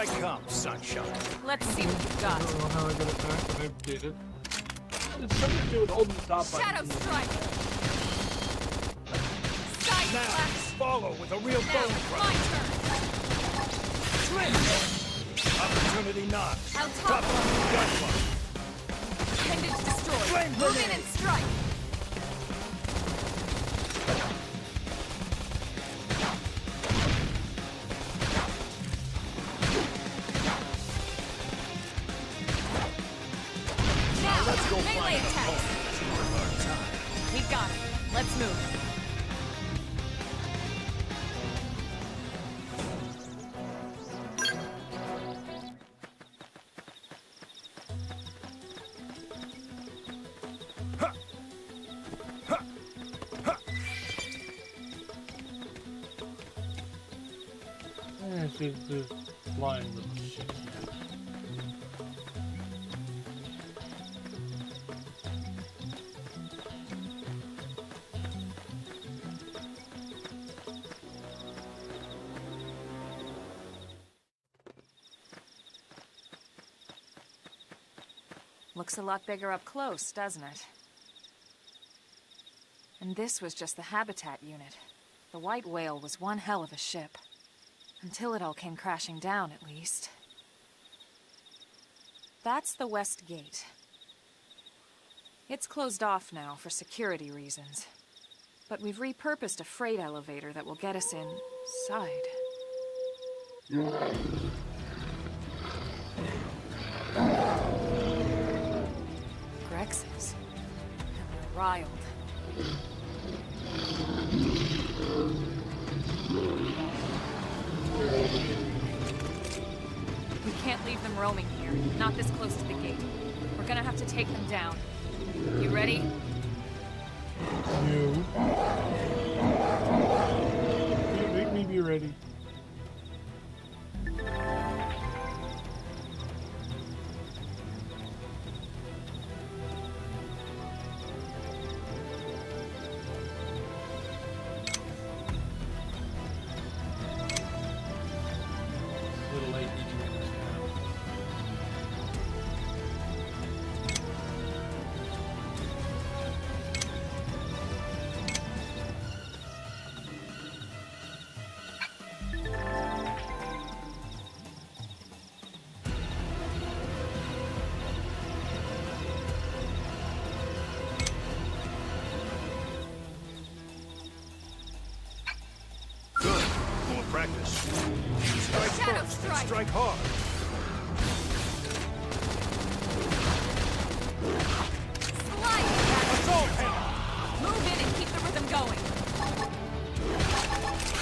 I come, sunshine. Let's see what you've I got. don't know how I got it back, but I did it. It's something to do with holding the stop button. Shadow strike. Side Now, slash. follow with a real Now, bone my crush. turn. Swing! Opportunity not. Out Tough top. on gunfire. Appendage destroyed. Flame Move in grenade. and strike. Now, Let's go melee find a attacks. home. It's worth our time. We got it. Let's move. It's the flying little shit. Looks a lot bigger up close, doesn't it? And this was just the habitat unit. The white whale was one hell of a ship. Until it all came crashing down, at least. That's the west gate. It's closed off now for security reasons. But we've repurposed a freight elevator that will get us inside. Grexes. And they're riled. We can't leave them roaming here, not this close to the gate. We're gonna have to take them down. You ready? You. Make me be ready. A little late eating this now. Good. More practice. Strike Shadow first strike. and strike hard. Slide! Assault hammer. Move in and keep the rhythm going.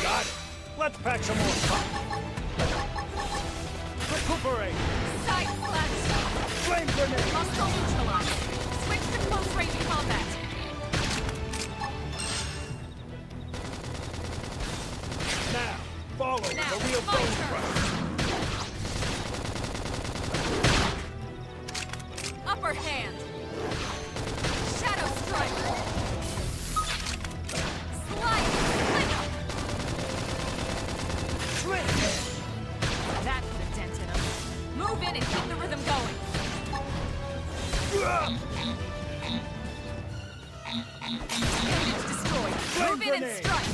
Got it. Let's pack some more pop. Recuperate. Side slash. Flame grenade. Hostile neutralized. Switch to close range combat. Now, follow with Now, a real my bone turn. crush. Upper hand. Shadow strike. Slide. Flick. That put a dent in him. Move in and keep the rhythm going. Appendage destroyed. Flame Move in and grenade. strike.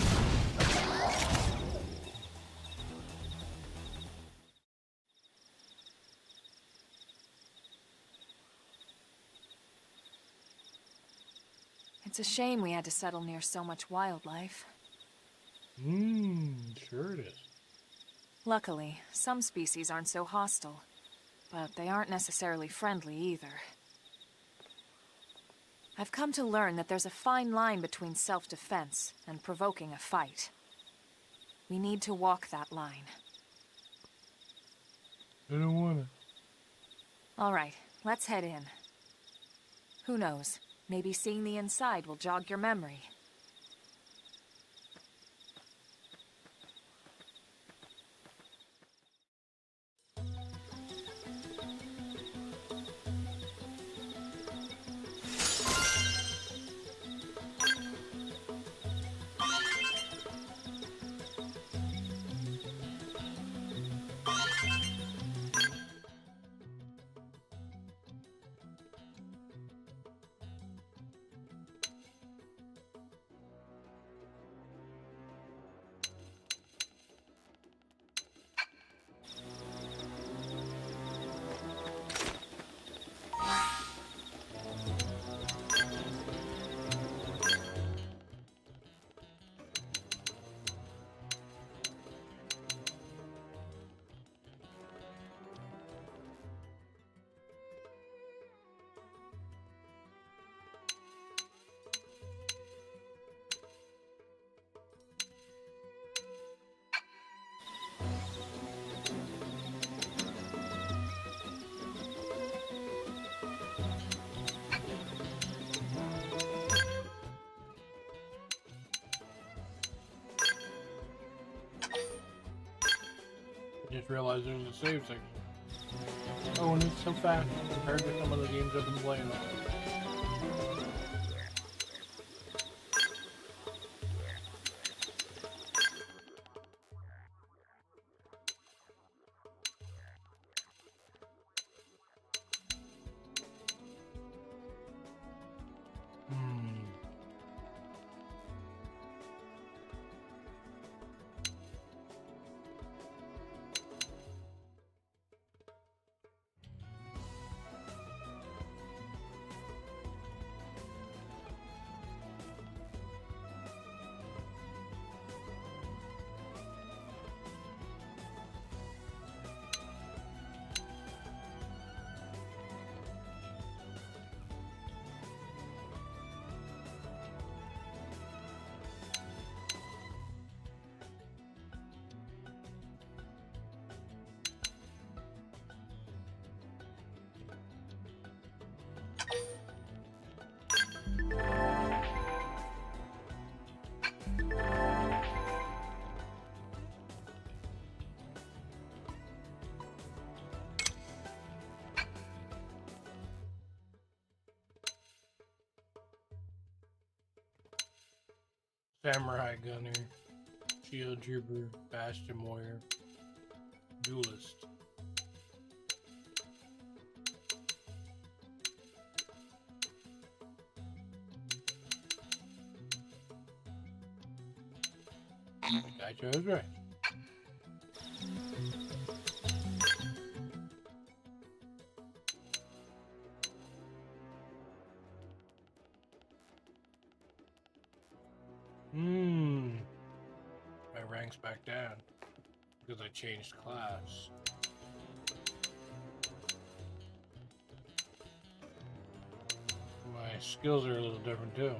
It's a shame we had to settle near so much wildlife. Sure it is. Luckily, some species aren't so hostile, but they aren't necessarily friendly either. I've come to learn that there's a fine line between self-defense and provoking a fight. We need to walk that line. I don't wanna. All right, let's head in. Who knows? Maybe seeing the inside will jog your memory. realized there's a save section. Oh, and it's so fast compared to some of the games I've been playing. Samurai Gunner, Shield Trooper, Bastion Warrior, Duelist. I chose right. My rank's back down because I changed class. My skills are a little different too.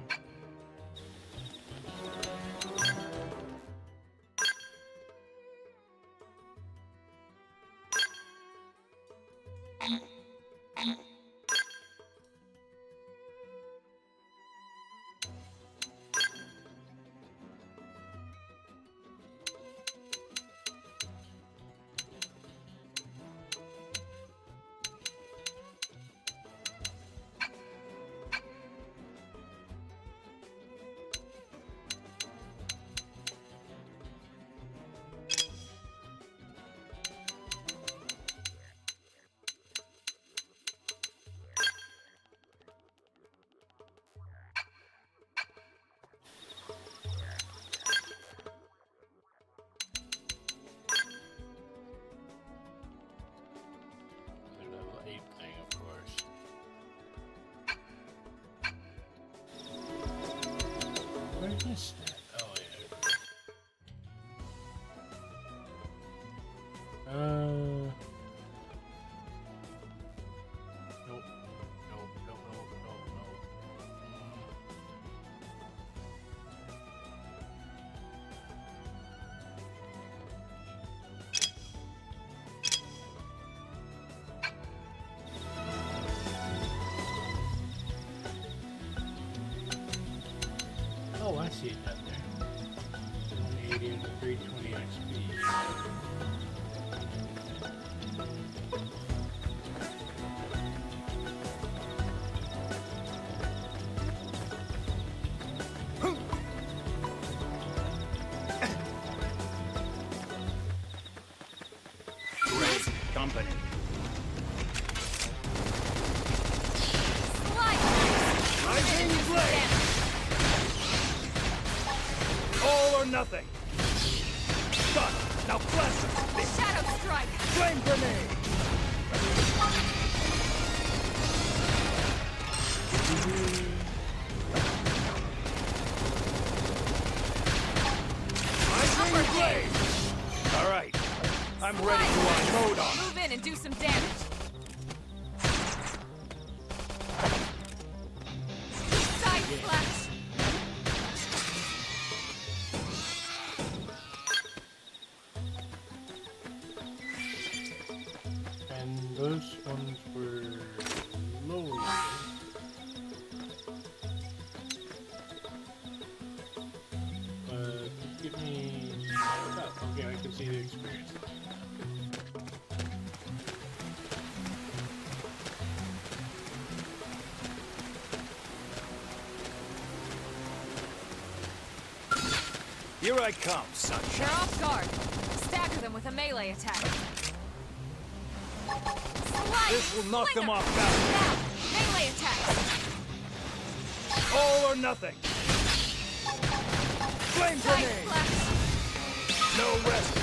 Oh yeah. Nope. Oh, I see it down there. 180 and 320 XP. Company. Rising blade. All or nothing. Done. Now blast him. Shadow strike. Flame grenade. Rising blade. All right. I'm ready to unload on. Move in and do some damage. Side splash. And those ones were low. Give me... Okay, I can see the experience. Here I come, sunshine. They're off guard. Stagger them with a melee attack. Slice! This will knock Sling them off balance. Now! Melee attack! All or nothing. Flame Side grenade. flex! No rest.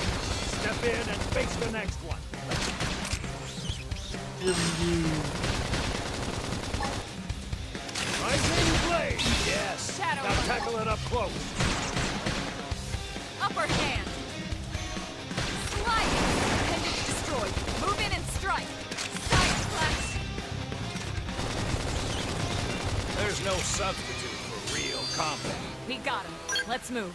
Step in and face the next one. Rising blade. Yes. Shadow Now Runner. tackle it up close. Upper hand! Slice! Appendage destroyed. Move in and strike! Side flex! There's no substitute for real combat. We got him. Let's move.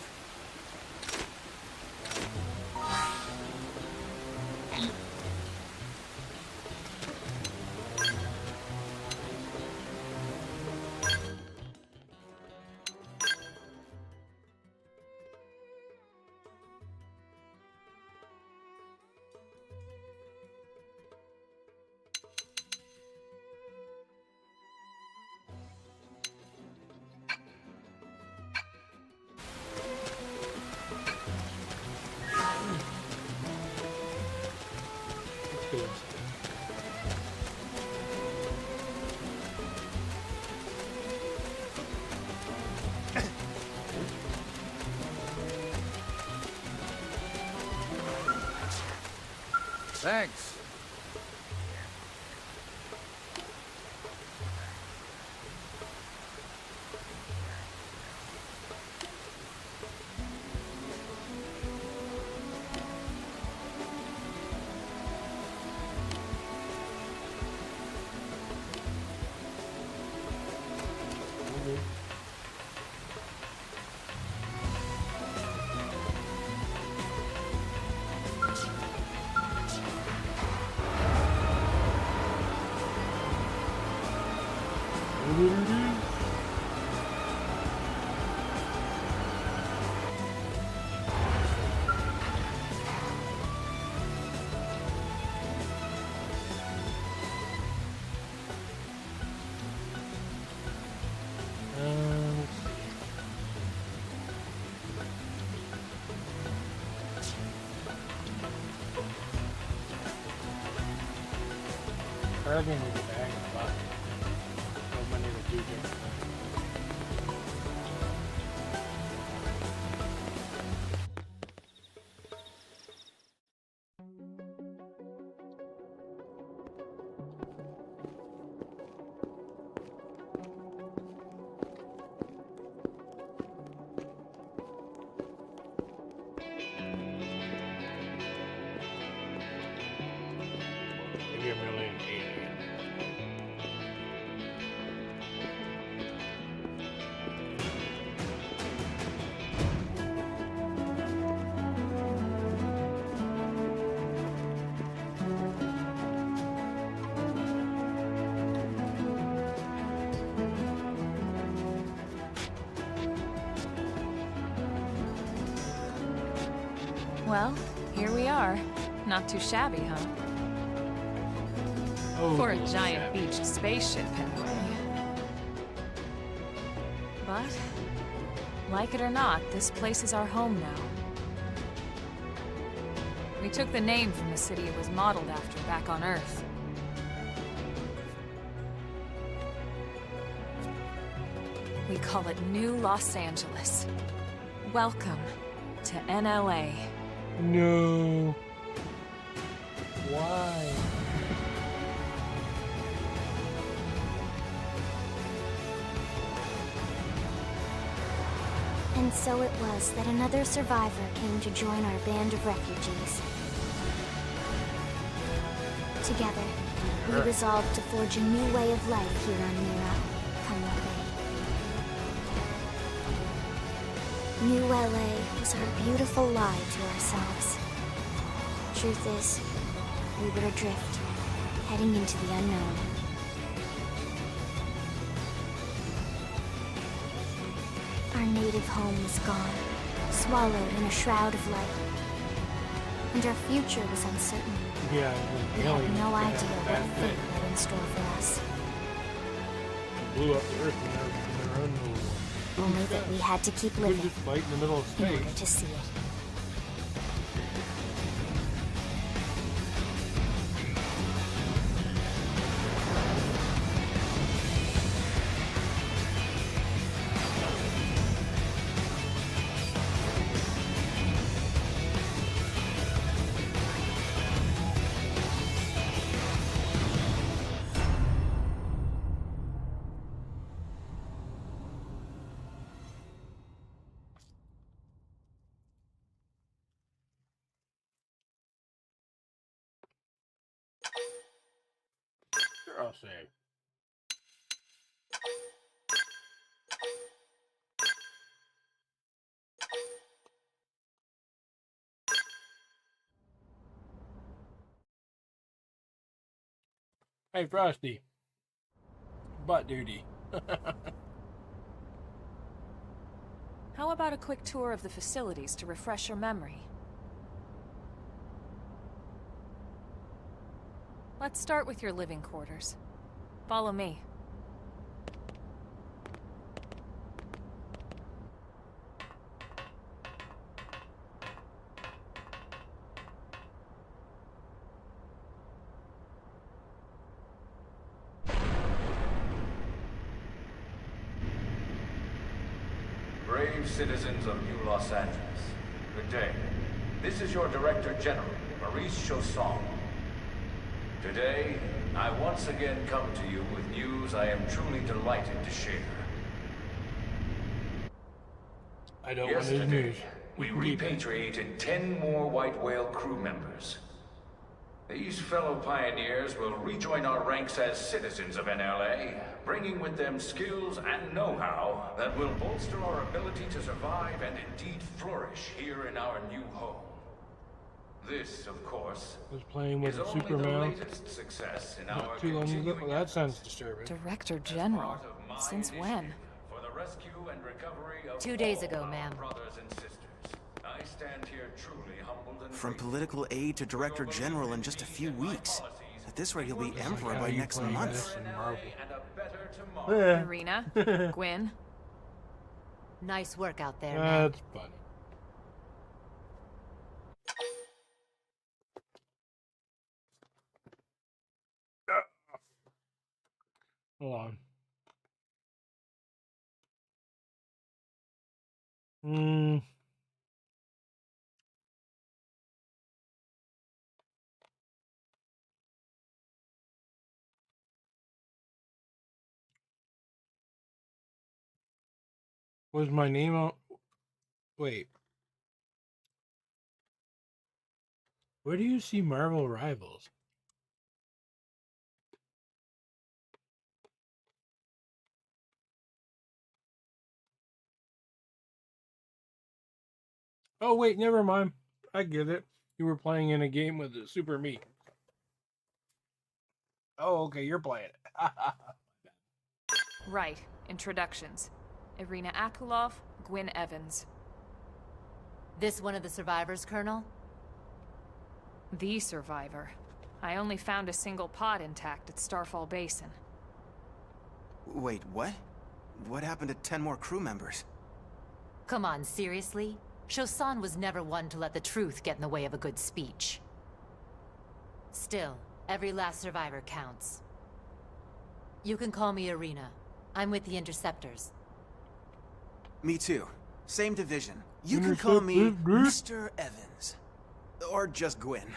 Thanks. Probably need to bag a lot. No money to do this. Maybe I'm really an alien. Well, here we are. Not too shabby, huh? Oh, For a little giant shabby. beached spaceship, anyway. But, like it or not, this place is our home now. We took the name from the city it was modeled after back on Earth. We call it New Los Angeles. Welcome to NLA. No. Why? And so it was that another survivor came to join our band of refugees. Together, we resolved to forge a new way of life here on Mira, come what may. New LA was our beautiful lie to ourselves. Truth is, we were adrift, heading into the unknown. Our native home was gone, swallowed in a shroud of light. And our future was uncertain. Yeah, We the had aliens no could have idea a what bad fate day. lay in store for us. Blew up the Earth in their own little Only that we had to keep We're living just fight in the middle of in order space. to see it. Sure, I'll save. Hey, Frosty. Butt duty. How about a quick tour of the facilities to refresh your memory? Let's start with your living quarters. Follow me. Brave citizens of New Los Angeles, good day. This is your Director General, Maurice Chausson. Today, I once again come to you with news I am truly delighted to share. I don't want his Yesterday, news. we repatriated 10 more White Whale crew members. These fellow pioneers will rejoin our ranks as citizens of NLA, bringing with them skills and know-how that will bolster our ability to survive and indeed flourish here in our new home. This, of course, Was playing with is a only the Superman latest success in our not too long ago. continuing Well, that sounds disturbing. Director General? Since when? for the rescue and recovery of 2 days all ago, our ma'am. brothers and sisters. I stand here truly humbled and From grateful. political aid to director general in just a few weeks. At this rate, he'll be emperor How by you next playing month. this in Marvel. And a better tomorrow. Irina? Gwyn? Nice work out there, man. That's funny. Hold on. Was my name on? Wait. Where do you see Marvel Rivals? Oh, wait, never mind. I get it. You were playing in a game with the Super Me. Oh, okay, you're playing it. Right. Introductions. Irina Akulov, Gwyn Evans. This one of the survivors, Colonel? The survivor. I only found a single pod intact at Starfall Basin. Wait, what? What happened to 10 more crew members? Come on, seriously? Chausson was never one to let the truth get in the way of a good speech. Still, every last survivor counts. You can call me Irina. I'm with the Interceptors. Me too. Same division. You can call me Mr. Evans. Or just Gwyn.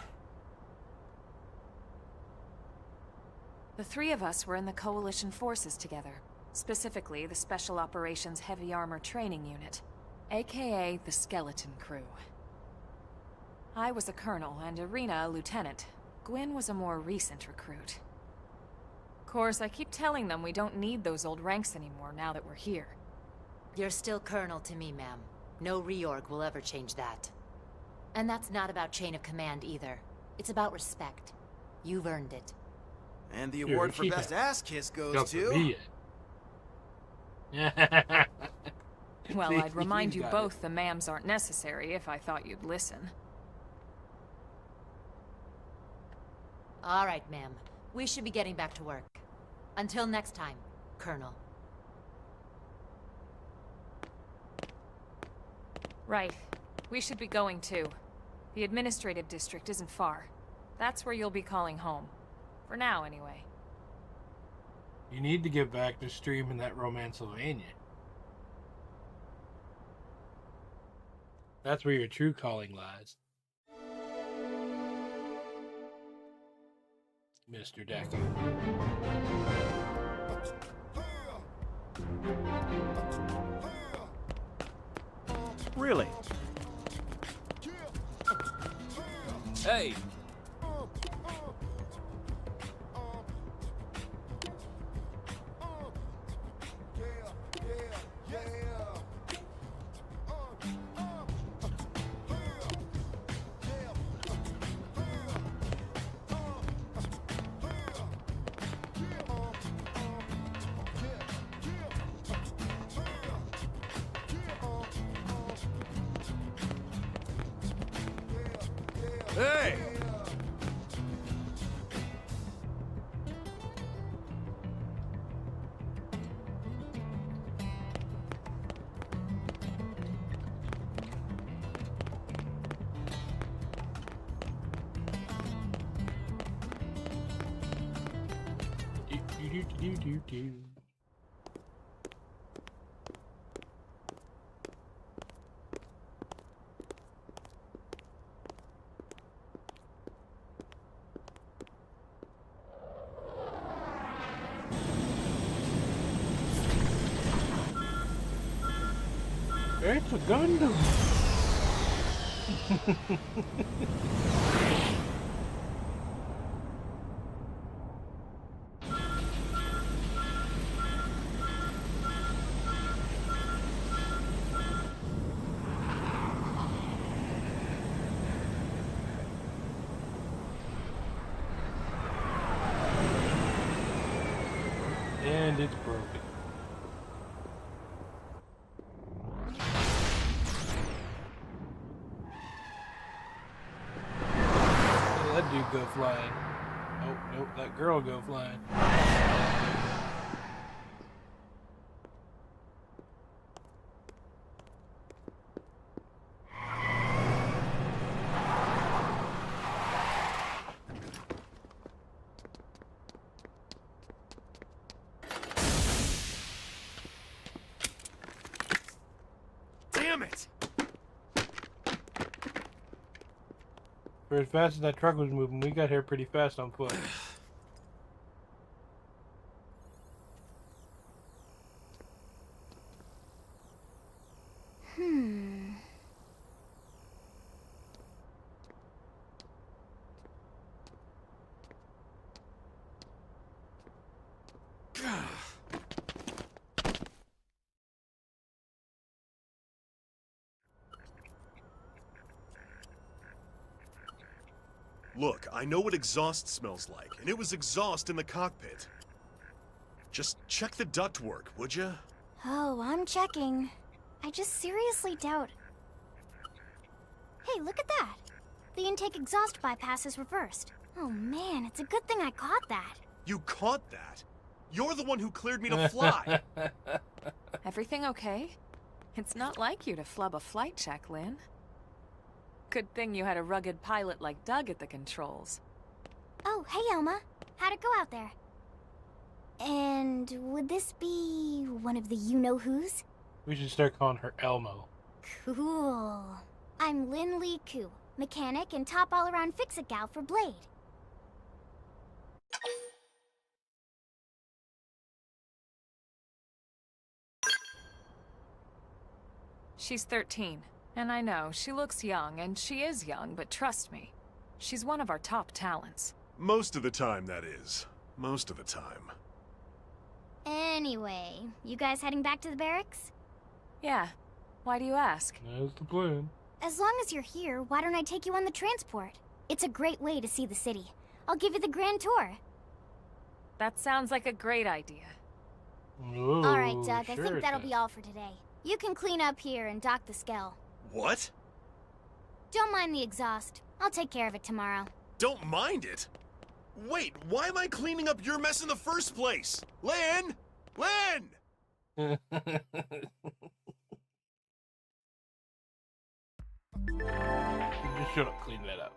The three of us were in the Coalition forces together. Specifically, the Special Operations Heavy Armor Training Unit, aka the Skeleton Crew. I was a colonel and Irina a lieutenant. Gwyn was a more recent recruit. Of course, I keep telling them we don't need those old ranks anymore now that we're here. You're still Colonel to me, ma'am. No reorg will ever change that. And that's not about chain of command either. It's about respect. You've earned it. And the Dude, award for she best had- ass kiss goes Got for to... me. Well, I'd remind you Got it. both the ma'ams aren't necessary if I thought you'd listen. All right, ma'am. We should be getting back to work. Until next time, Colonel. Right. We should be going too. The administrative district isn't far. That's where you'll be calling home. For now, anyway. You need to get back to streaming that Romancylvania. That's where your true calling lies. Mr. Deku. Really? Hey! Hey! Do. It's a Gundam. And it's broken. That dude go flying. Oh, nope, that girl go flying. Damn it! For as fast as that truck was moving, we got here pretty fast on foot. Look, I know what exhaust smells like, and it was exhaust in the cockpit. Just check the ductwork, would you? Oh, I'm checking. I just seriously doubt... Hey, look at that! The intake exhaust bypass is reversed. Oh man, it's a good thing I caught that. You caught that? You're the one who cleared me to fly! Everything okay? It's not like you to flub a flight check, Lynn. Good thing you had a rugged pilot like Doug at the controls. Oh, hey Elma. How'd it go out there? And would this be one of the you-know-who's? We should start calling her Elmo. Cool. I'm Lynn Lee Koo, mechanic and top all-around fix-it gal for Blade. She's 13. And I know, she looks young, and she is young, but trust me, she's one of our top talents. Most of the time, that is. Most of the time. Anyway, you guys heading back to the barracks? Yeah. Why do you ask? That's the plan. As long as you're here, why don't I take you on the transport? It's a great way to see the city. I'll give you the grand tour. That sounds like a great idea. Ooh, All right, Doug, sure I think it that'll does. be all for today. You can clean up here and dock the Skell. What? Don't mind the exhaust. I'll take care of it tomorrow. Don't mind it? Wait, why am I cleaning up your mess in the first place? Lynn! Lynn! Shut up, clean that up.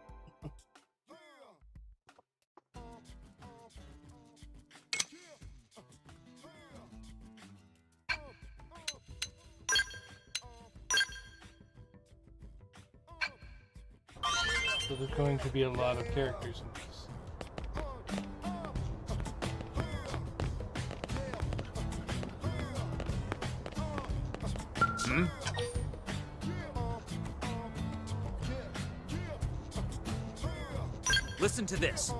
So there's going to be a lot of characters in this. Listen to this.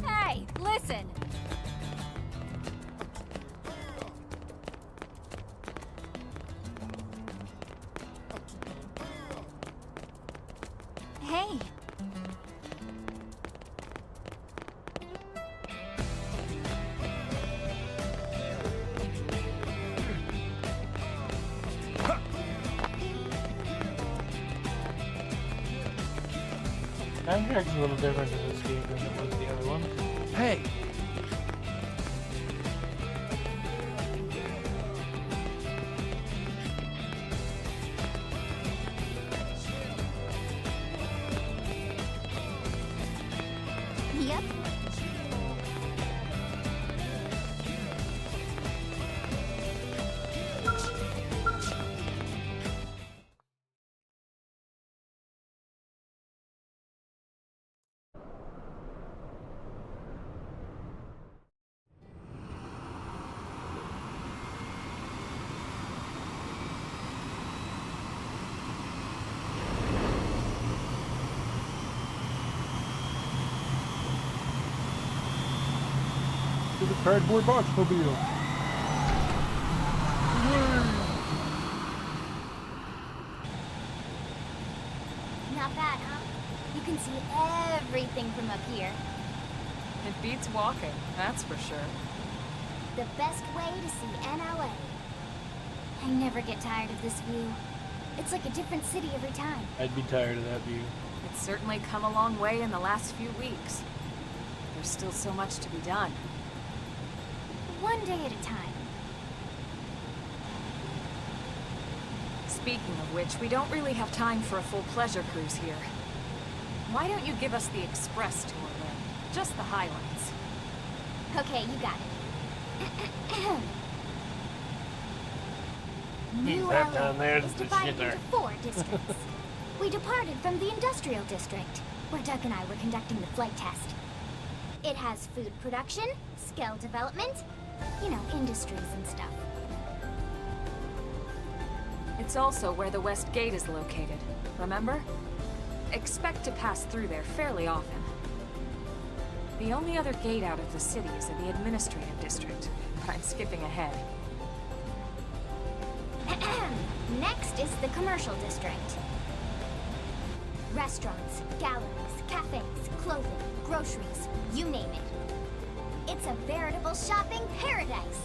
Hey, listen! Hey! Soundtrack's a little different in this game than it was the other one. Hey! Yep. To the cardboard box mobile. Not bad, huh? You can see everything from up here. It beats walking, that's for sure. The best way to see NLA. I never get tired of this view. It's like a different city every time. I'd be tired of that view. It's certainly come a long way in the last few weeks. There's still so much to be done. One day at a time. Speaking of which, we don't really have time for a full pleasure cruise here. Why don't you give us the express tour then? Just the highlights. Okay, you got it. New that LA down there's is the divided shitter. into 4 districts. We departed from the industrial district, where Doug and I were conducting the flight test. It has food production, skill development, you know, industries and stuff. It's also where the West Gate is located, remember? Expect to pass through there fairly often. The only other gate out of the city is in the administrative district. I'm skipping ahead. Next is the commercial district. Restaurants, galleries, cafes, clothing, groceries, you name it. It's a veritable shopping paradise.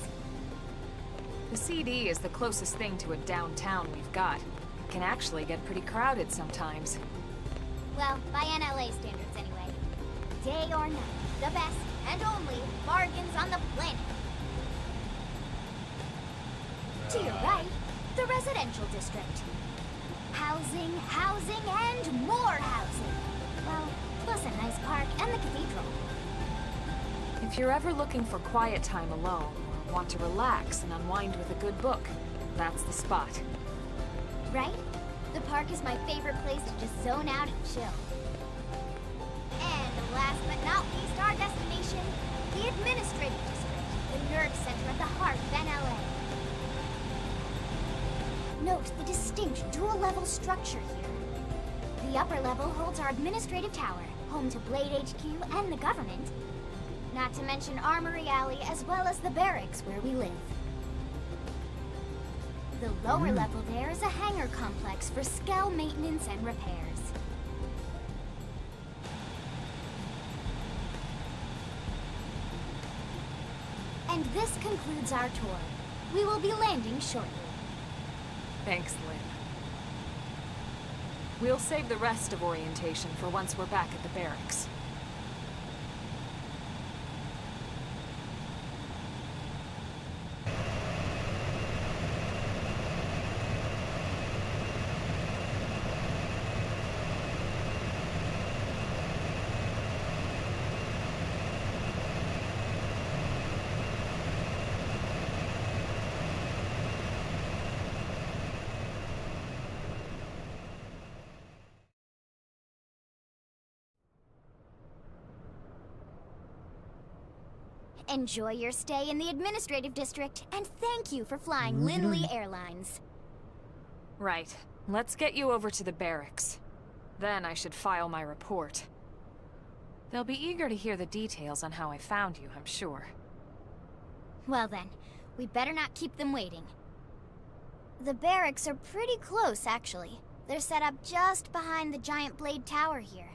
The CD is the closest thing to a downtown we've got. It can actually get pretty crowded sometimes. Well, by NLA standards anyway. Day or night, the best and only bargains on the planet. To your right, the residential district. Housing, housing, and more housing. Well, plus a nice park and the cathedral. If you're ever looking for quiet time alone, or want to relax and unwind with a good book, that's the spot. Right? The park is my favorite place to just zone out and chill. And last but not least, our destination, the administrative district, the nerd center at the heart of NLA. Note the distinct dual-level structure here. The upper level holds our administrative tower, home to Blade HQ and the government. Not to mention Armory Alley, as well as the barracks where we live. The lower level there is a hangar complex for Skell maintenance and repairs. This concludes our tour. We will be landing shortly. Thanks, Lynn. We'll save the rest of orientation for once we're back at the barracks. Enjoy your stay in the administrative district, and thank you for flying Lindley Airlines. Right. Let's get you over to the barracks. Then I should file my report. They'll be eager to hear the details on how I found you, I'm sure. Well then, we better not keep them waiting. The barracks are pretty close, actually. They're set up just behind the giant blade tower here.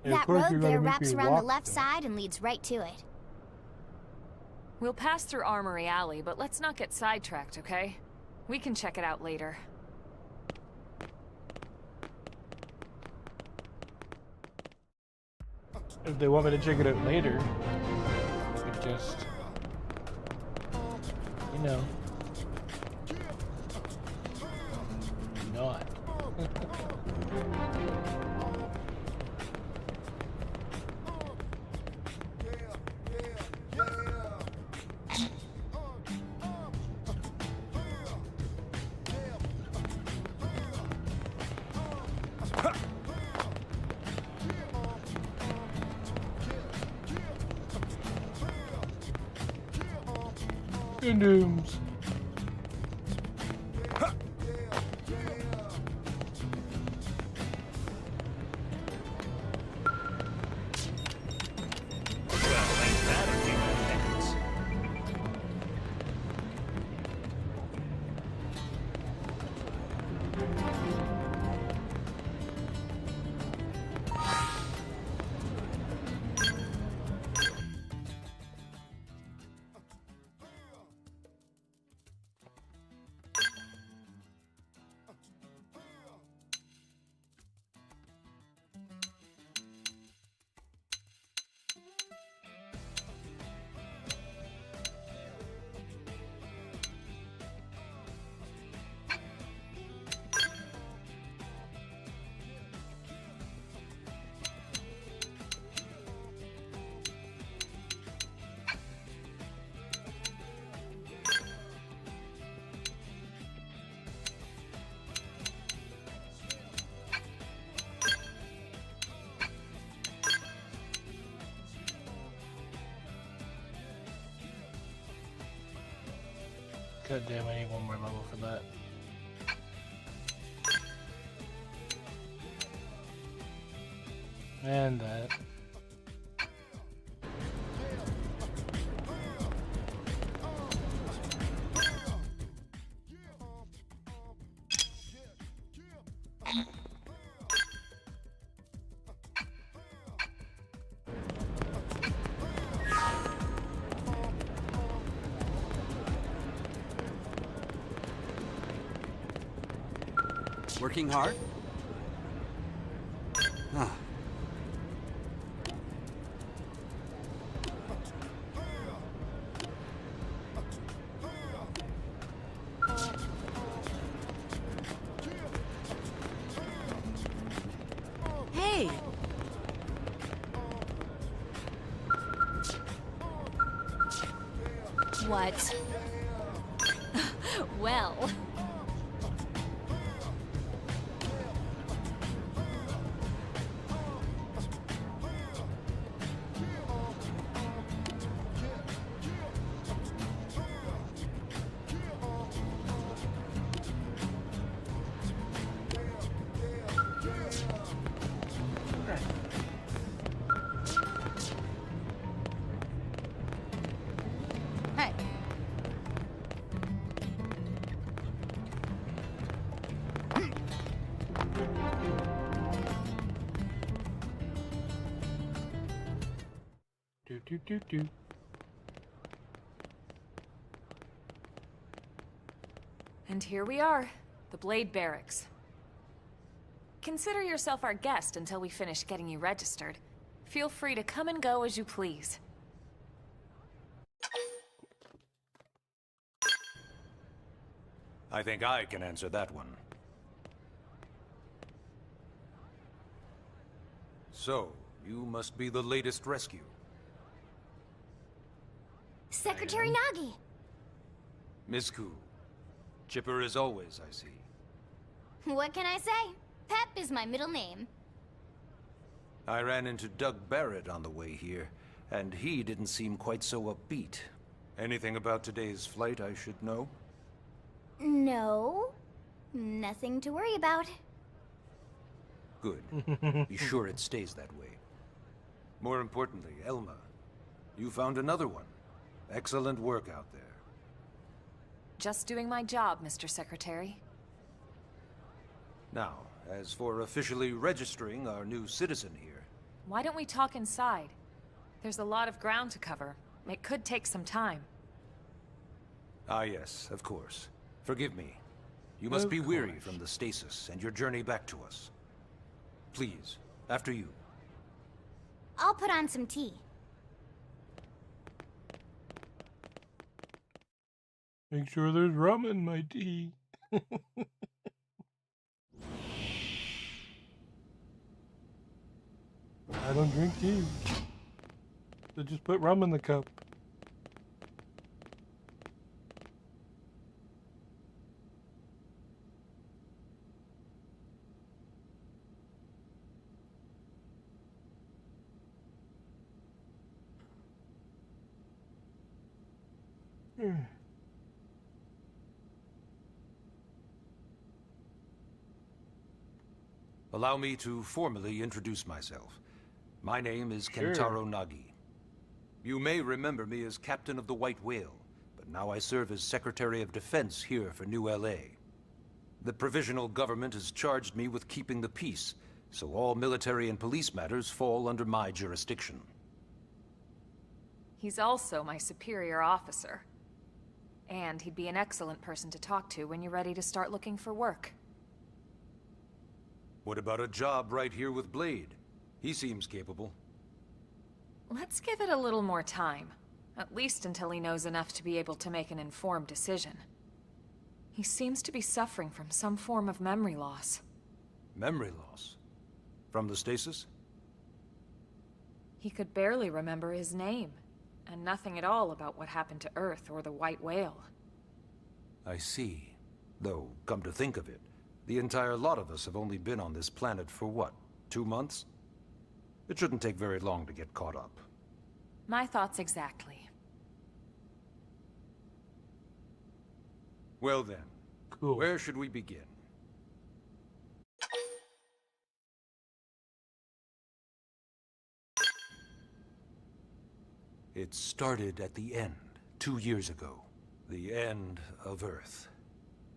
Yeah, That road there wraps around the left side and leads right to it. We'll pass through Armory Alley, but let's not get sidetracked, okay? We can check it out later. If they want me to check it out later, I could just, you know, not. Dooms. God damn, I need one more level for that. And that. Working hard? Huh. Hey! What? Well... Do. And here we are, the Blade Barracks. Consider yourself our guest until we finish getting you registered. Feel free to come and go as you please. I think I can answer that one. So, you must be the latest rescue. Secretary Nagi! Miss Koo. Chipper as always, I see. What can I say? Pep is my middle name. I ran into Doug Barrett on the way here, and he didn't seem quite so upbeat. Anything about today's flight I should know? No. Nothing to worry about. Good. Be sure it stays that way. More importantly, Elma, you found another one. Excellent work out there. Just doing my job, Mr. Secretary. Now, as for officially registering our new citizen here... Why don't we talk inside? There's a lot of ground to cover. It could take some time. Ah yes, of course. Forgive me. You must be weary from the stasis and your journey back to us. Please, after you. I'll put on some tea. Make sure there's rum in my tea. I don't drink tea. So just put rum in the cup. Allow me to formally introduce myself. My name is Kentaro Nagi. You may remember me as Captain of the White Whale, but now I serve as Secretary of Defense here for New LA. The provisional government has charged me with keeping the peace, so all military and police matters fall under my jurisdiction. He's also my superior officer. And he'd be an excellent person to talk to when you're ready to start looking for work. What about a job right here with Blade? He seems capable. Let's give it a little more time. At least until he knows enough to be able to make an informed decision. He seems to be suffering from some form of memory loss. Memory loss? From the stasis? He could barely remember his name, and nothing at all about what happened to Earth or the White Whale. I see. Though, come to think of it, the entire lot of us have only been on this planet for what, 2 months? It shouldn't take very long to get caught up. My thoughts exactly. Well then, Cool. where should we begin? It started at the end, 2 years ago. The end of Earth.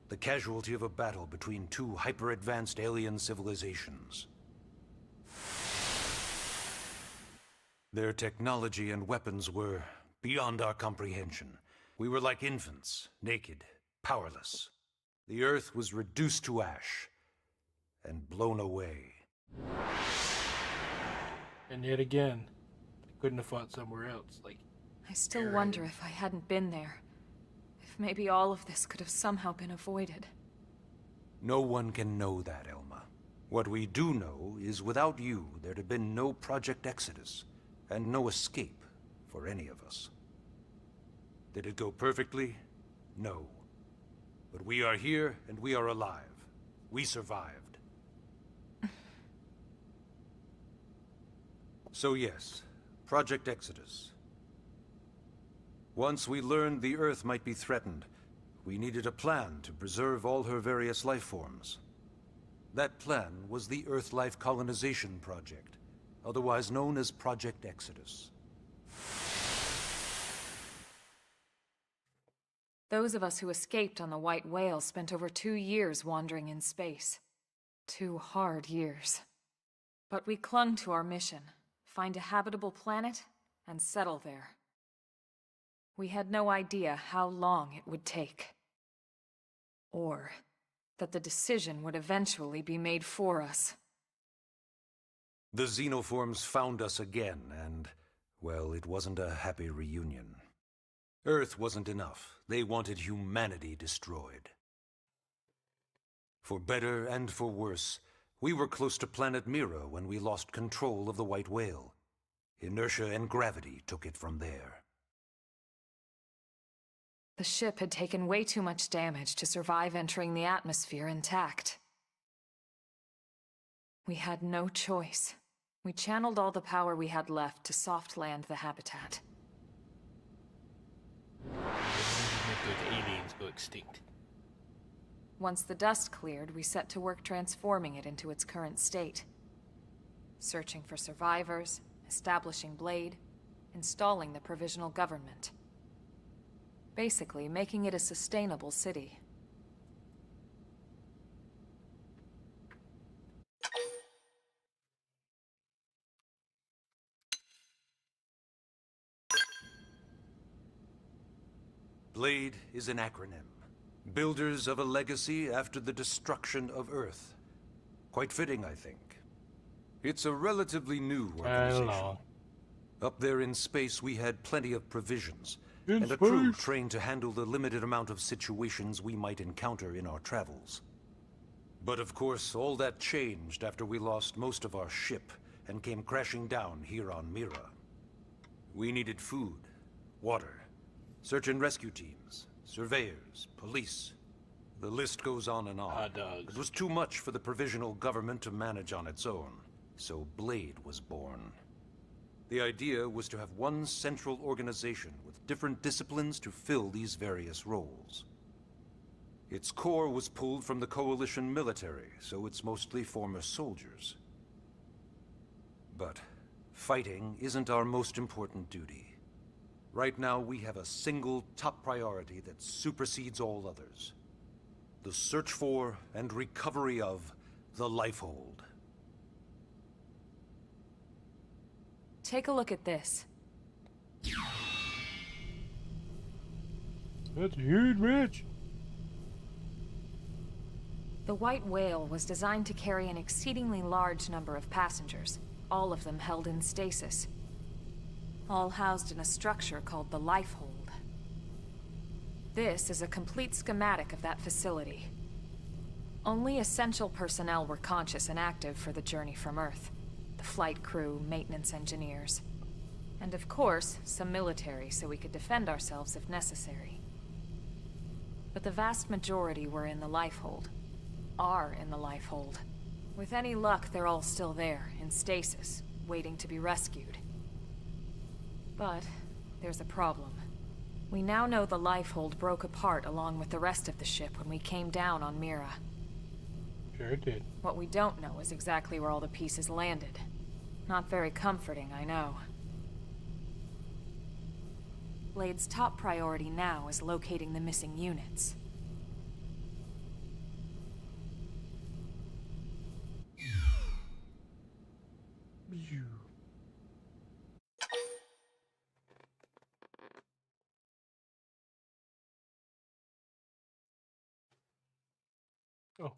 The casualty of a battle between two hyper-advanced alien civilizations. Their technology and weapons were beyond our comprehension. We were like infants, naked, powerless. The Earth was reduced to ash and blown away. And yet again, I couldn't have fought somewhere else. Like, I still wonder if I hadn't been there. If maybe all of this could have somehow been avoided. No one can know that, Elma. What we do know is without you, there'd have been no Project Exodus, and no escape for any of us. Did it go perfectly? No. But we are here, and we are alive. We survived. So yes, Project Exodus. Once we learned the Earth might be threatened, we needed a plan to preserve all her various life forms. That plan was the Earth Life Colonization Project, otherwise known as Project Exodus. Those of us who escaped on the White Whale spent over 2 years wandering in space. 2 hard years. But we clung to our mission. Find a habitable planet and settle there. We had no idea how long it would take. Or that the decision would eventually be made for us. The xenoforms found us again, and, well, it wasn't a happy reunion. Earth wasn't enough. They wanted humanity destroyed. For better and for worse, we were close to planet Mira when we lost control of the White Whale. Inertia and gravity took it from there. The ship had taken way too much damage to survive entering the atmosphere intact. We had no choice. We channeled all the power we had left to soft land the habitat. Make those aliens go extinct. Once the dust cleared, we set to work transforming it into its current state. Searching for survivors, establishing Blade, installing the provisional government. Basically, making it a sustainable city. Blade is an acronym. Builders of a legacy after the destruction of Earth. Quite fitting, I think. It's a relatively new organization. Up there in space, we had plenty of provisions. And a crew trained to handle the limited amount of situations we might encounter in our travels. But of course, all that changed after we lost most of our ship and came crashing down here on Mira. We needed food, water, search and rescue teams, surveyors, police. The list goes on and on. Hot dogs. It was too much for the provisional government to manage on its own, so Blade was born. The idea was to have one central organization with different disciplines to fill these various roles. Its core was pulled from the Coalition military, so it's mostly former soldiers. But fighting isn't our most important duty. Right now, we have a single top priority that supersedes all others. The search for and recovery of the Lifehold. Take a look at this. That's huge, Rich. The White Whale was designed to carry an exceedingly large number of passengers, all of them held in stasis. All housed in a structure called the Lifehold. This is a complete schematic of that facility. Only essential personnel were conscious and active for the journey from Earth. The flight crew, maintenance engineers. And of course, some military so we could defend ourselves if necessary. But the vast majority were in the Lifehold. Are in the Lifehold. With any luck, they're all still there, in stasis, waiting to be rescued. But there's a problem. We now know the Lifehold broke apart along with the rest of the ship when we came down on Mira. Sure it did. What we don't know is exactly where all the pieces landed. Not very comforting, I know. Blade's top priority now is locating the missing units. Oh.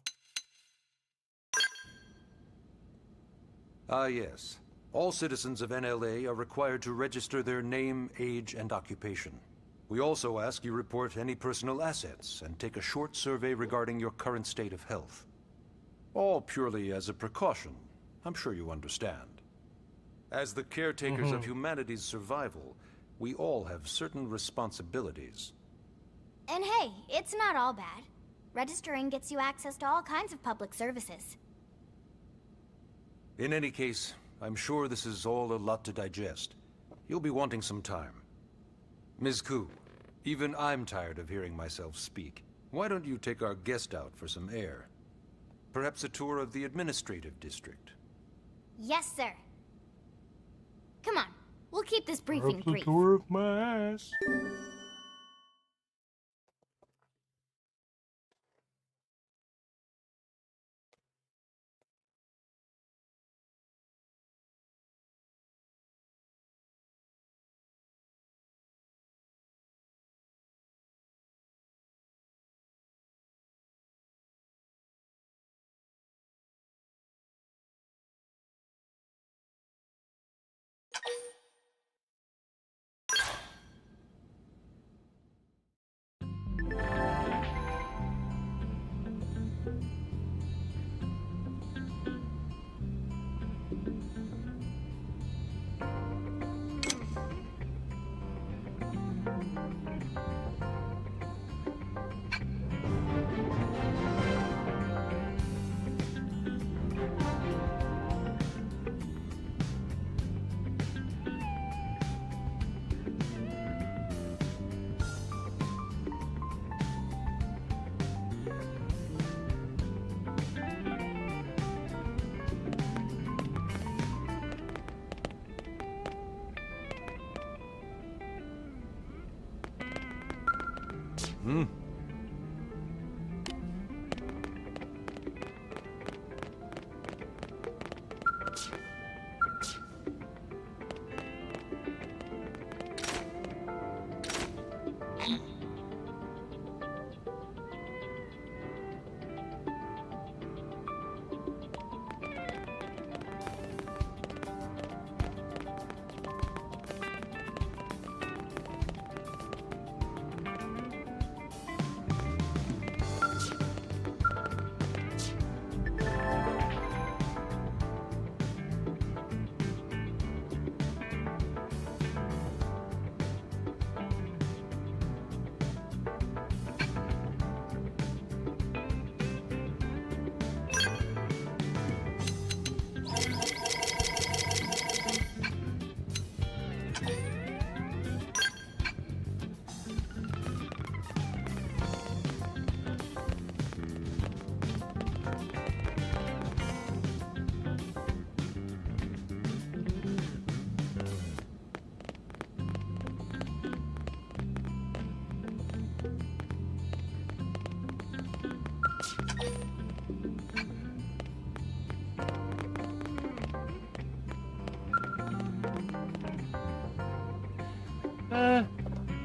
Ah, yes. All citizens of NLA are required to register their name, age, and occupation. We also ask you report any personal assets and take a short survey regarding your current state of health. All purely as a precaution. I'm sure you understand. As the caretakers of humanity's survival, we all have certain responsibilities. And hey, it's not all bad. Registering gets you access to all kinds of public services. In any case, I'm sure this is all a lot to digest. You'll be wanting some time. Ms. Koo, even I'm tired of hearing myself speak. Why don't you take our guest out for some air? Perhaps a tour of the administrative district. Yes, sir. Come on, we'll keep this briefing Perhaps a brief. tour of my ass.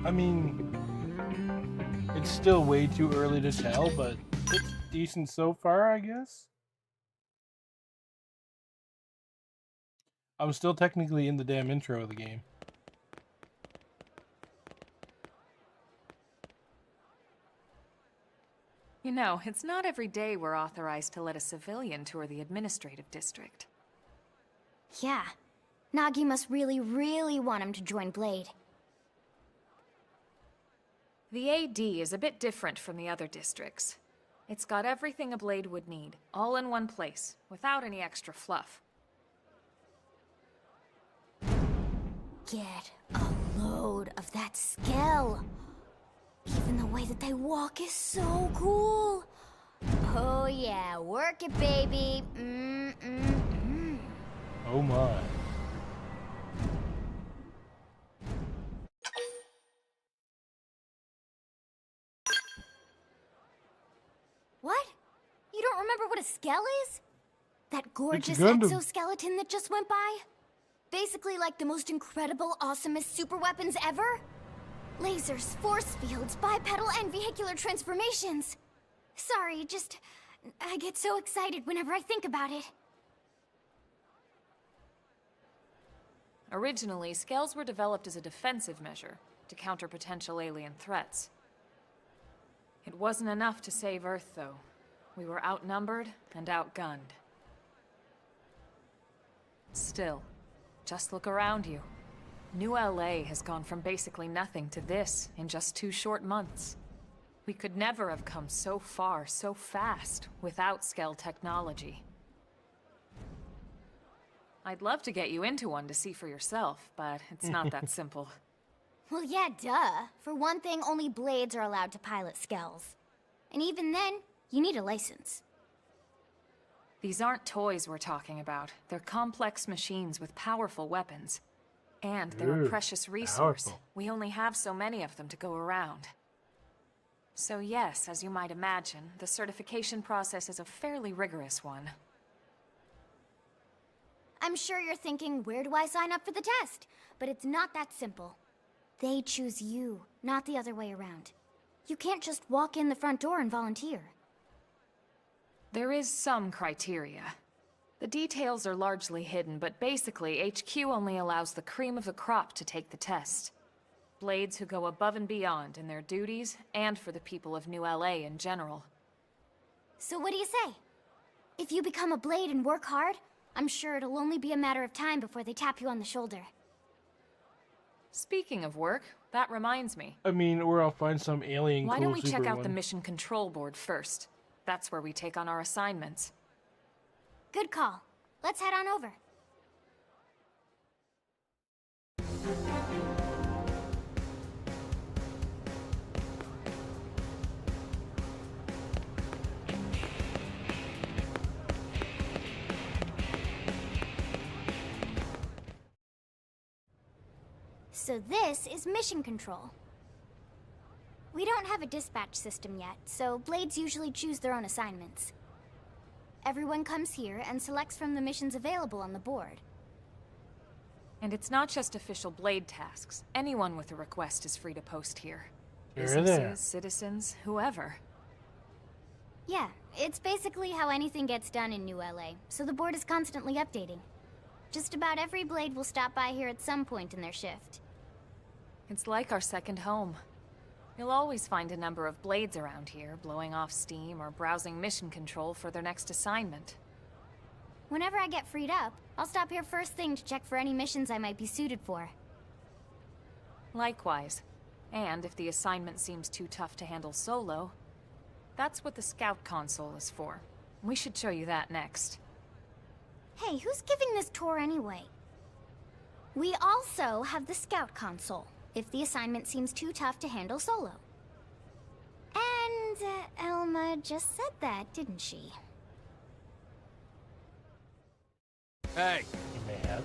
I mean, it's still way too early to tell, but it's decent so far, I guess. I'm still technically in the damn intro of the game. You know, it's not every day we're authorized to let a civilian tour the administrative district. Yeah. Nagi must really, really want him to join Blade. The AD is a bit different from the other districts. It's got everything a Blade would need, all in one place, without any extra fluff. Get a load of that scale. Even the way that they walk is so cool. Oh yeah, work it, baby. Oh my. What? You don't remember what a skell is? That gorgeous Gundam. exoskeleton that just went by? Basically like the most incredible, awesomest super weapons ever? Lasers, force fields, bipedal and vehicular transformations. Sorry, I get so excited whenever I think about it. Originally, scales were developed as a defensive measure to counter potential alien threats. It wasn't enough to save Earth, though. We were outnumbered and outgunned. Still, just look around you. New LA has gone from basically nothing to this in just 2 short months. We could never have come so far, so fast, without Skell technology. I'd love to get you into one to see for yourself, but it's not that simple. Well, yeah, duh. For one thing, only Blades are allowed to pilot skells. And even then, you need a license. These aren't toys we're talking about. They're complex machines with powerful weapons. And they're a precious resource. Powerful. We only have so many of them to go around. So yes, as you might imagine, the certification process is a fairly rigorous one. I'm sure you're thinking, where do I sign up for the test? But it's not that simple. They choose you, not the other way around. You can't just walk in the front door and volunteer. There is some criteria. The details are largely hidden, but basically, HQ only allows the cream of the crop to take the test. Blades who go above and beyond in their duties, and for the people of New LA in general. So what do you say? If you become a Blade and work hard, I'm sure it'll only be a matter of time before they tap you on the shoulder. Speaking of work, that reminds me. I mean, or I'll find some alien. Why cool don't we check super out the one. mission control board first? That's where we take on our assignments. Good call. Let's head on over. So this is mission control. We don't have a dispatch system yet, so Blades usually choose their own assignments. Everyone comes here and selects from the missions available on the board. And it's not just official Blade tasks. Anyone with a request is free to post here. Sure Businesses, there. citizens, whoever. Yeah, it's basically how anything gets done in New LA, so the board is constantly updating. Just about every Blade will stop by here at some point in their shift. It's like our second home. You'll always find a number of Blades around here, blowing off steam or browsing mission control for their next assignment. Whenever I get freed up, I'll stop here first thing to check for any missions I might be suited for. Likewise. And if the assignment seems too tough to handle solo, that's what the Scout Console is for. We should show you that next. Hey, who's giving this tour anyway? We also have the Scout Console, if the assignment seems too tough to handle solo. And Elma just said that, didn't she? Hey, You may have.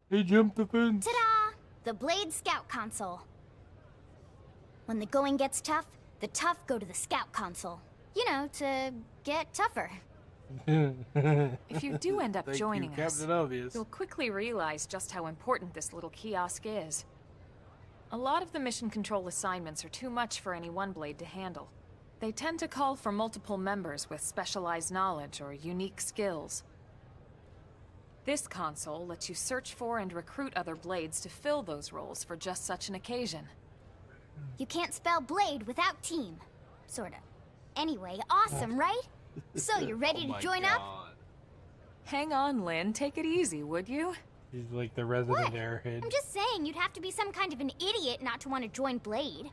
He jumped the fence. Ta-da! The Blade Scout Console. When the going gets tough, the tough go to the Scout Console. You know, to get tougher. If you do end up Thank joining you, us, Captain Obvious. you'll quickly realize just how important this little kiosk is. A lot of the mission control assignments are too much for any one Blade to handle. They tend to call for multiple members with specialized knowledge or unique skills. This console lets you search for and recruit other Blades to fill those roles for just such an occasion. You can't spell Blade without team. Sorta. Anyway, awesome, right? So, you ready to join up? Hang on, Lynn. Take it easy, would you? He's like the resident What? airhead. I'm just saying, you'd have to be some kind of an idiot not to want to join Blade.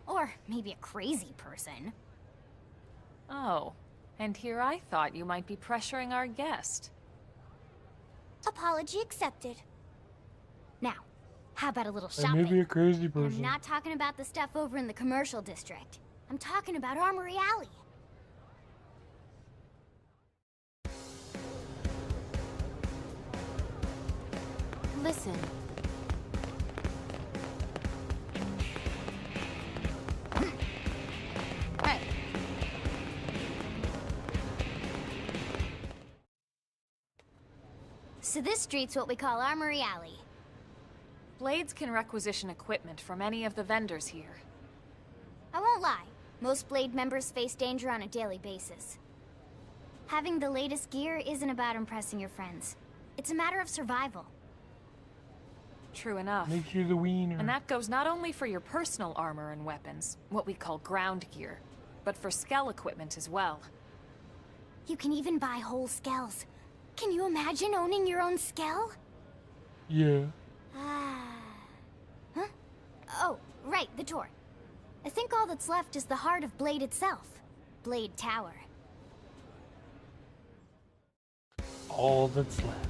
Or maybe a crazy person. Oh, and here I thought you might be pressuring our guest. Apology accepted. Now, how about a little Or shopping? maybe a crazy And person. I'm not talking about the stuff over in the commercial district. I'm talking about Armory Alley. Listen. Hey. So this street's what we call Armory Alley. Blades can requisition equipment from any of the vendors here. I won't lie, most Blade members face danger on a daily basis. Having the latest gear isn't about impressing your friends. It's a matter of survival. True enough. Makes you the wiener. And that goes not only for your personal armor and weapons, what we call ground gear, but for skell equipment as well. You can even buy whole skells. Can you imagine owning your own skell? Yeah. Huh? Oh, right, the tour. I think all that's left is the heart of Blade itself. Blade Tower. All that's left.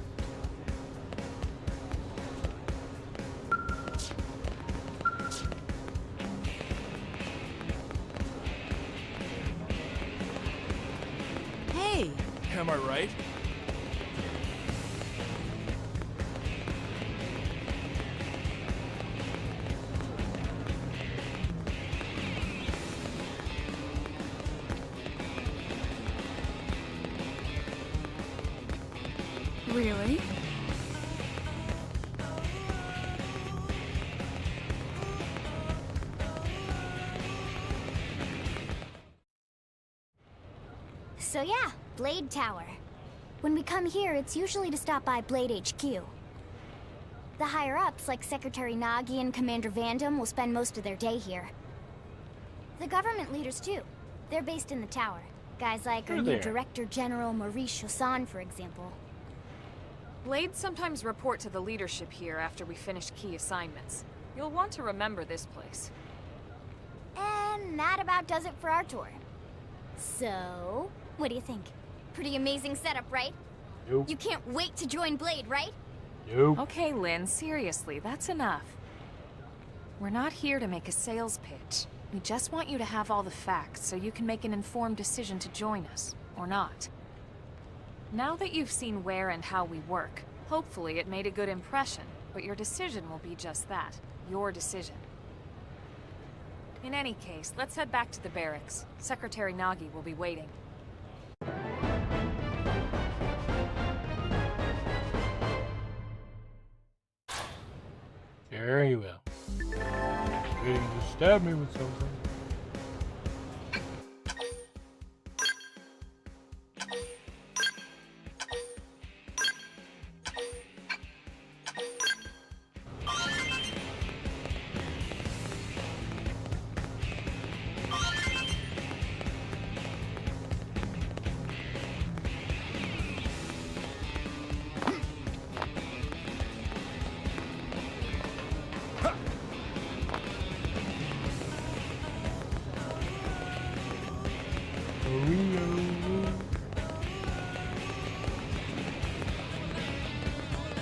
Hey! am I right? Really? So yeah, Blade Tower. When we come here, it's usually to stop by Blade HQ. The higher-ups, like Secretary Nagi and Commander Vandam, will spend most of their day here. The government leaders, too. They're based in the tower. Guys like our new Director General Maurice Chosan, for example. Blades sometimes report to the leadership here after we finish key assignments. You'll want to remember this place. And that about does it for our tour. So, what do you think? Pretty amazing setup, right? Nope. You can't wait to join Blade, right? Nope. Okay, Lynn, seriously, that's enough. We're not here to make a sales pitch. We just want you to have all the facts so you can make an informed decision to join us, or not. Now that you've seen where and how we work, hopefully it made a good impression, but your decision will be just that, your decision. In any case, let's head back to the barracks. Secretary Nagi will be waiting. Very well. Waiting to stab me with something.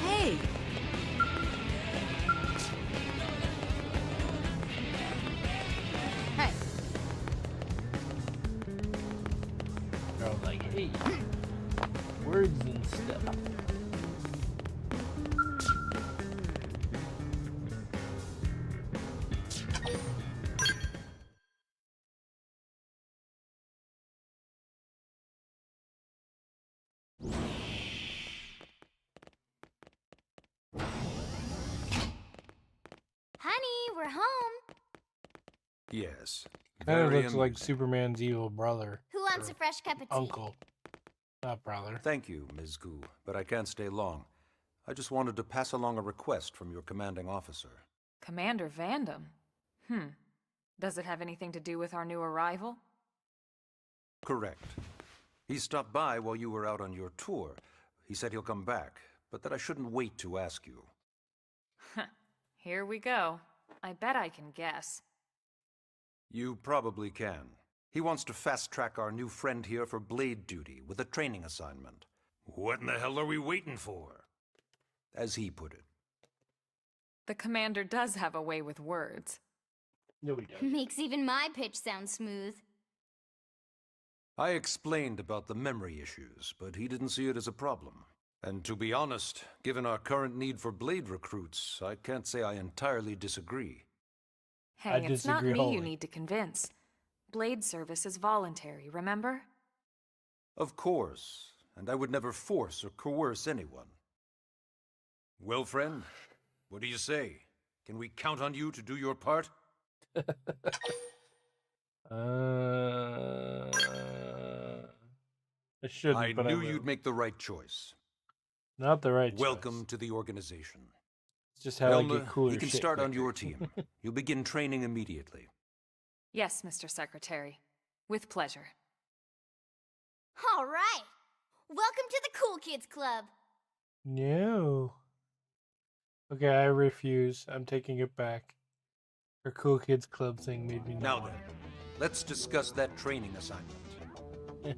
Hey! Hey. I was like, hey, words and stuff. Honey, we're home. Yes. Kind of very looks like amusing. Superman's evil brother. Who wants a fresh cup of tea? Uncle. Not brother. Thank you, Ms. Gu, but I can't stay long. I just wanted to pass along a request from your commanding officer. Commander Vandam? Does it have anything to do with our new arrival? Correct. He stopped by while you were out on your tour. He said he'll come back, but that I shouldn't wait to ask you. Here we go. I bet I can guess. You probably can. He wants to fast-track our new friend here for blade duty with a training assignment. What in the hell are we waiting for? As he put it. The commander does have a way with words. No, he doesn't. Makes even my pitch sound smooth. I explained about the memory issues, but he didn't see it as a problem. And to be honest, given our current need for blade recruits, I can't say I entirely disagree. Hey, it's not disagree me wholly. you need to convince. Blade service is voluntary, remember? Of course, and I would never force or coerce anyone. Well, friend, what do you say? Can we count on you to do your part? I shouldn't, I but knew will. you'd make the right choice. Not the right Welcome choice. to the organization. It's just how I Elma, get cooler you can shit start on quicker. your team. You'll begin training immediately. Yes, Mr. Secretary. With pleasure. All right. Welcome to the Cool Kids Club. No. Okay, I refuse. I'm taking it back. Her Cool Kids Club thing made me Now not. then, let's discuss that training assignment.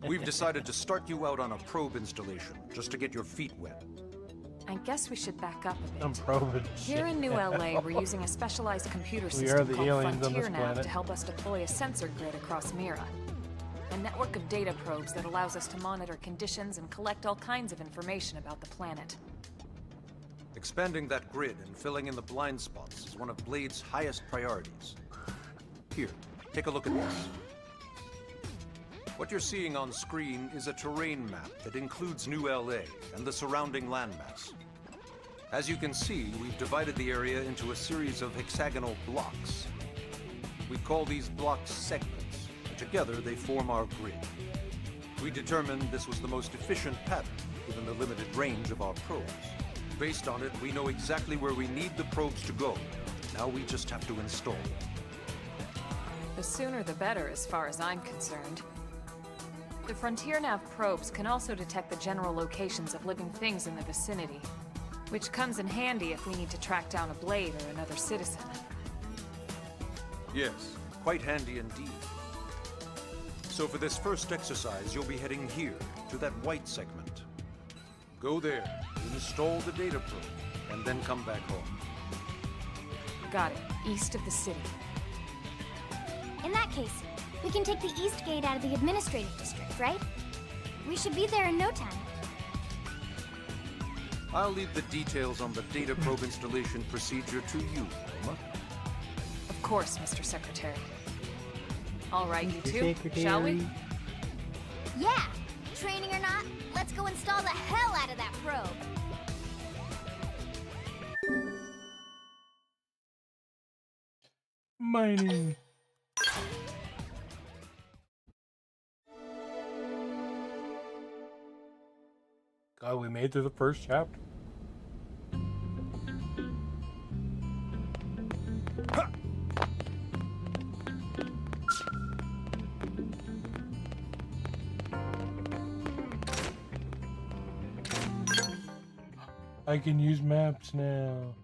We've decided to start you out on a probe installation, just to get your feet wet. I guess we should back up a bit. I'm probing Here shit in New now. LA, we're using a specialized computer We are system the called aliens on Frontier this Nav planet. to help us deploy a sensor grid across Mira. A network of data probes that allows us to monitor conditions and collect all kinds of information about the planet. Expanding that grid and filling in the blind spots is one of Blade's highest priorities. Here, take a look at this. What you're seeing on screen is a terrain map that includes New LA and the surrounding landmass. As you can see, we've divided the area into a series of hexagonal blocks. We call these blocks segments, and together they form our grid. We determined this was the most efficient pattern, given the limited range of our probes. Based on it, we know exactly where we need the probes to go. Now we just have to install them. The sooner the better, as far as I'm concerned. The Frontier Nav probes can also detect the general locations of living things in the vicinity, which comes in handy if we need to track down a Blade or another citizen. Yes, quite handy indeed. So for this first exercise, you'll be heading here, to that white segment. Go there, install the data probe, and then come back home. Got it. East of the city. In that case, we can take the East Gate out of the administrative district, right? We should be there in no time. I'll leave the details on the data probe installation procedure to you, Elma. Of course, Mr. Secretary. All right, you Mr. two, shall we? Secretary. Yeah! Training or not, let's go install the hell out of that probe! Mining. God, we made it through the first chapter. Ha! I can use maps now.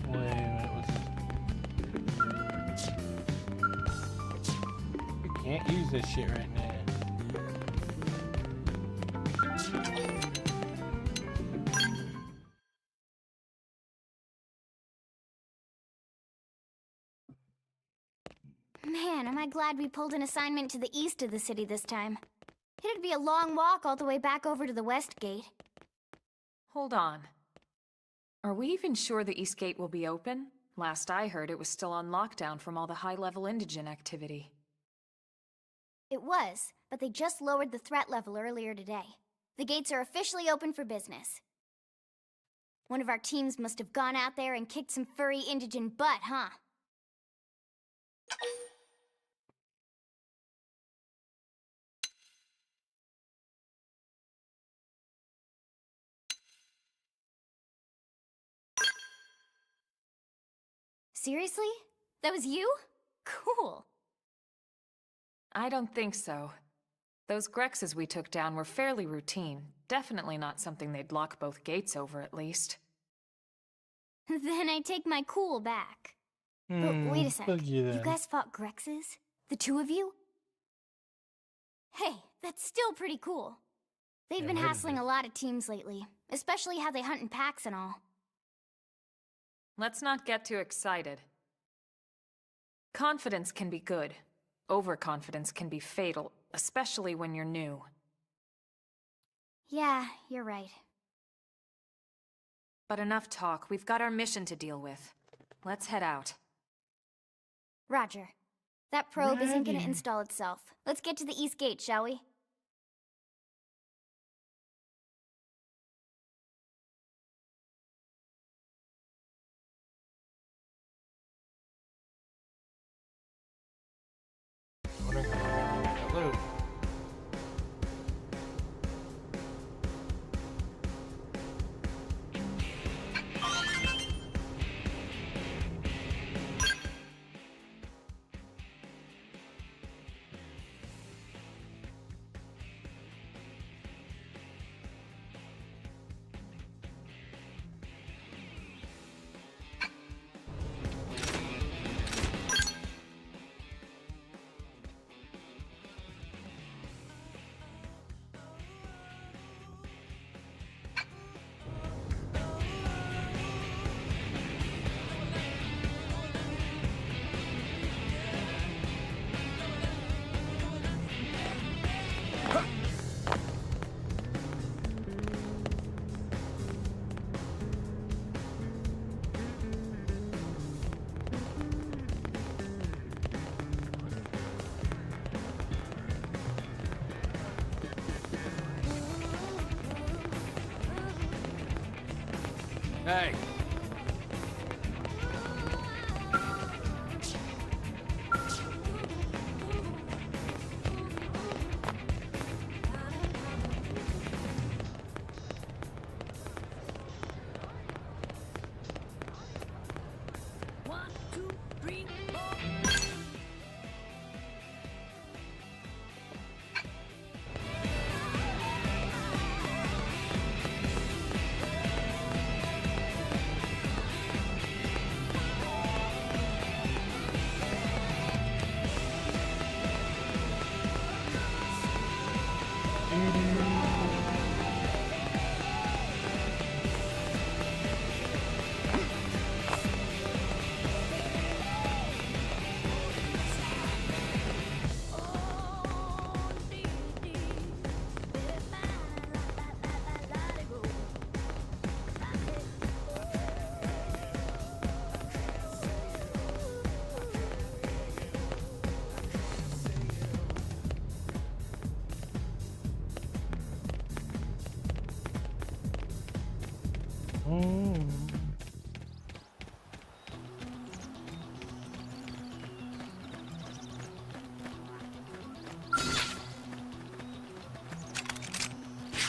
Wait a minute, what's this? You can't use this shit right now. Man, am I glad we pulled an assignment to the east of the city this time. It'd be a long walk all the way back over to the West Gate. Hold on. Are we even sure the East Gate will be open? Last I heard, it was still on lockdown from all the high-level indigent activity. It was, but they just lowered the threat level earlier today. The gates are officially open for business. One of our teams must have gone out there and kicked some furry indigent butt, huh? Seriously? That was you? Cool. I don't think so. Those Grexes we took down were fairly routine. Definitely not something they'd lock both gates over, at least. Then I take my cool back. But wait a sec. You guys fought Grexes? The two of you? Hey, that's still pretty cool. They've been hassling a lot of teams lately, especially how they hunt in packs and all. Let's not get too excited. Confidence can be good. Overconfidence can be fatal, especially when you're new. Yeah, you're right. But enough talk. We've got our mission to deal with. Let's head out. Roger. That probe isn't gonna install itself. Let's get to the East Gate, shall we? Hello. Hey.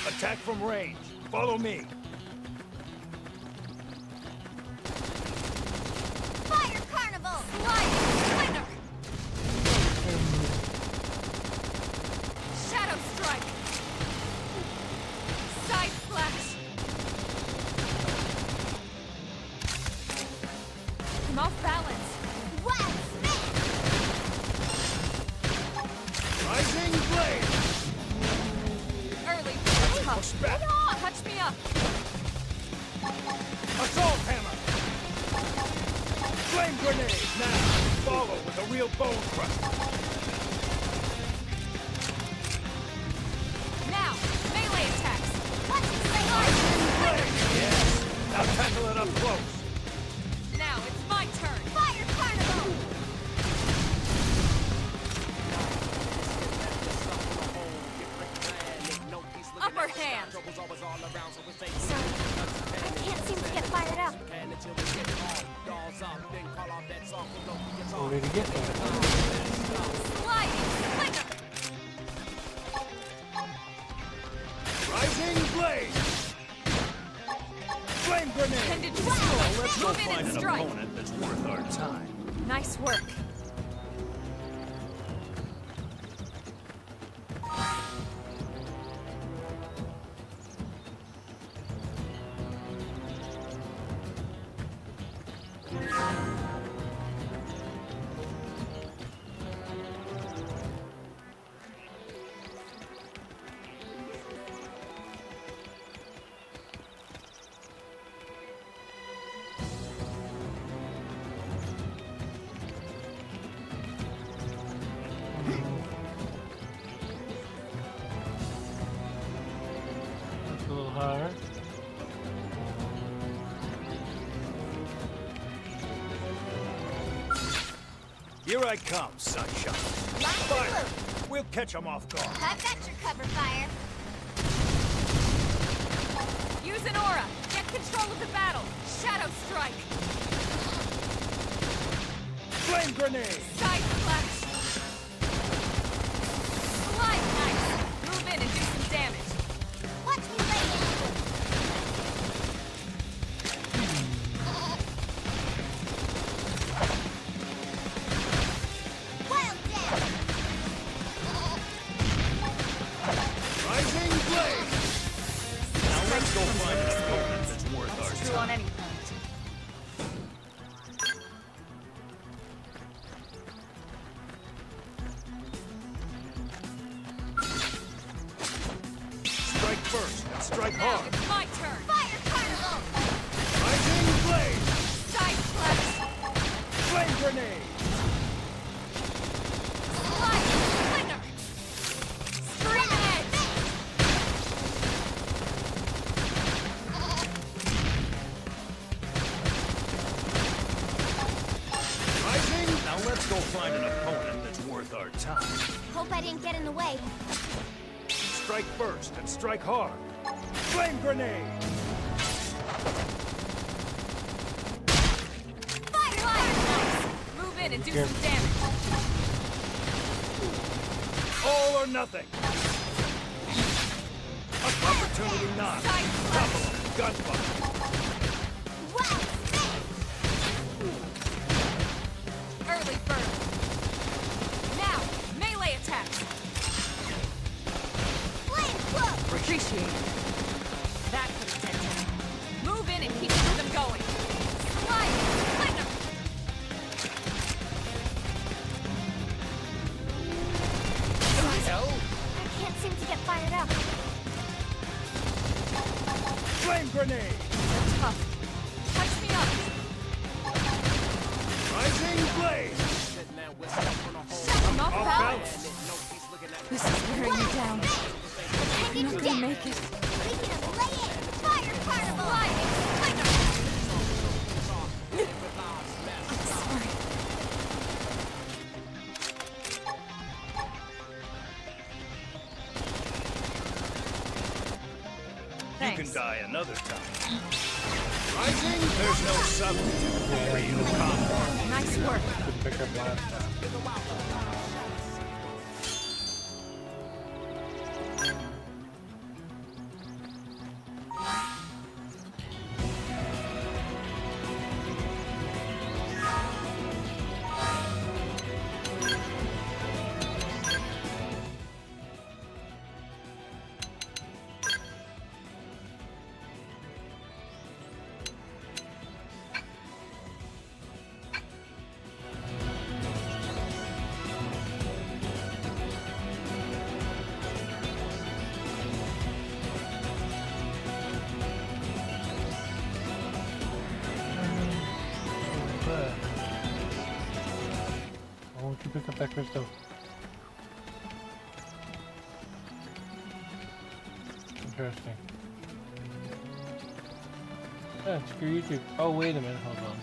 Attack from range. Follow me. Fire Carnival! Sliding winner! Shadow strike! Side flash! I'm off balance. Wild smash! Rising blade. Early Push back. touch me up. Assault hammer. Flame grenade. Now follow with a real bone crusher. Now, melee attacks. Watch me play Yes. Now tackle it up close. Now it's my turn. Fire Carnival! Upper hand. Sorry, I can't seem to get fired up. Ready to get there. Sliding flicker. Rising blade. Flame grenade. Tended to destroy. Let's go Move in find and an strike. opponent that's worth our time. Nice work. That's a little higher. Here I come, sunshine. Fire. We'll catch them off guard. I've got your cover fire. Use an aura. Get control of the battle. Shadow strike. Flame grenade. Side flash. Slide knife. Move in and do some damage. Watch me lay it. Wild death! Rising blade. Now let's go find an opponent that's worth our True on time. any point. Strike first and strike Now hard. it's my turn. Fire Carnival! Rising blade. Side flash. Flame grenade. Sliding flicker. Screaming edge. Rising. Now let's go find an opponent that's worth our time. Hope I didn't get in the way. Strike first and strike hard. Flame grenade. and do some damage. All or nothing. Opportunity knock. Double. Gunfire. Early bird. Now, melee attacks. Appreciate it. That could have dead them. Move in and keep the rhythm going. Slide! Light 'em! I can't seem to get fired up. Flame grenade. Tough. Touch me up. Rising blade. Shut them off balance. This is wearing you down. You're not gonna make it. We can lay it! Fire carnival! Lightning! Light 'em! I'm sorry. You can die another time. Rising. There's no substitute for real combat. Nice work. Good pickup last time. Why won't you pick up that crystal? Interesting. Yeah, screw you too. Oh, wait a minute, hold on.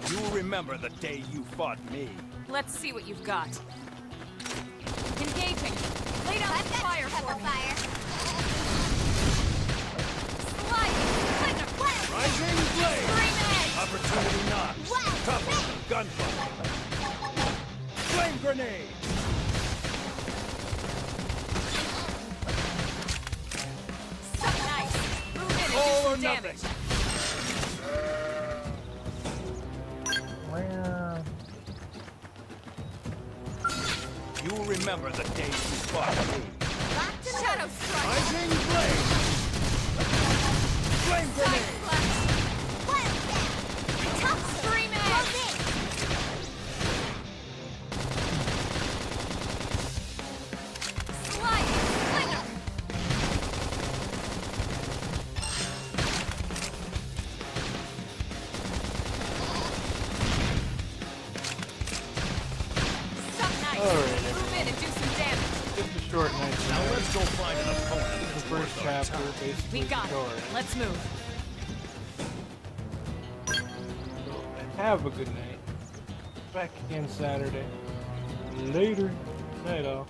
You'll remember the day you fought me. Let's see what you've got. Engaging. Lay down the fire for me. Sliding. Light 'em. Rising blade. Scream edge. Opportunity knocks. Couple. Gunfire. Flame grenade. So nice. Move in and All do or some damage. nothing. You'll remember the day you fought me. Shadow strike. Rising blade. Flame Side grenade. flash. Tough scream edge. Slide. Light 'em. So nice. Alright, Move in and do some damage. Just a short night Now tonight. let's go find an opponent. The that's first worth our chapter, time. basically, We got the story. it. Let's move. Have a good night. Back again Saturday. Later. Night all.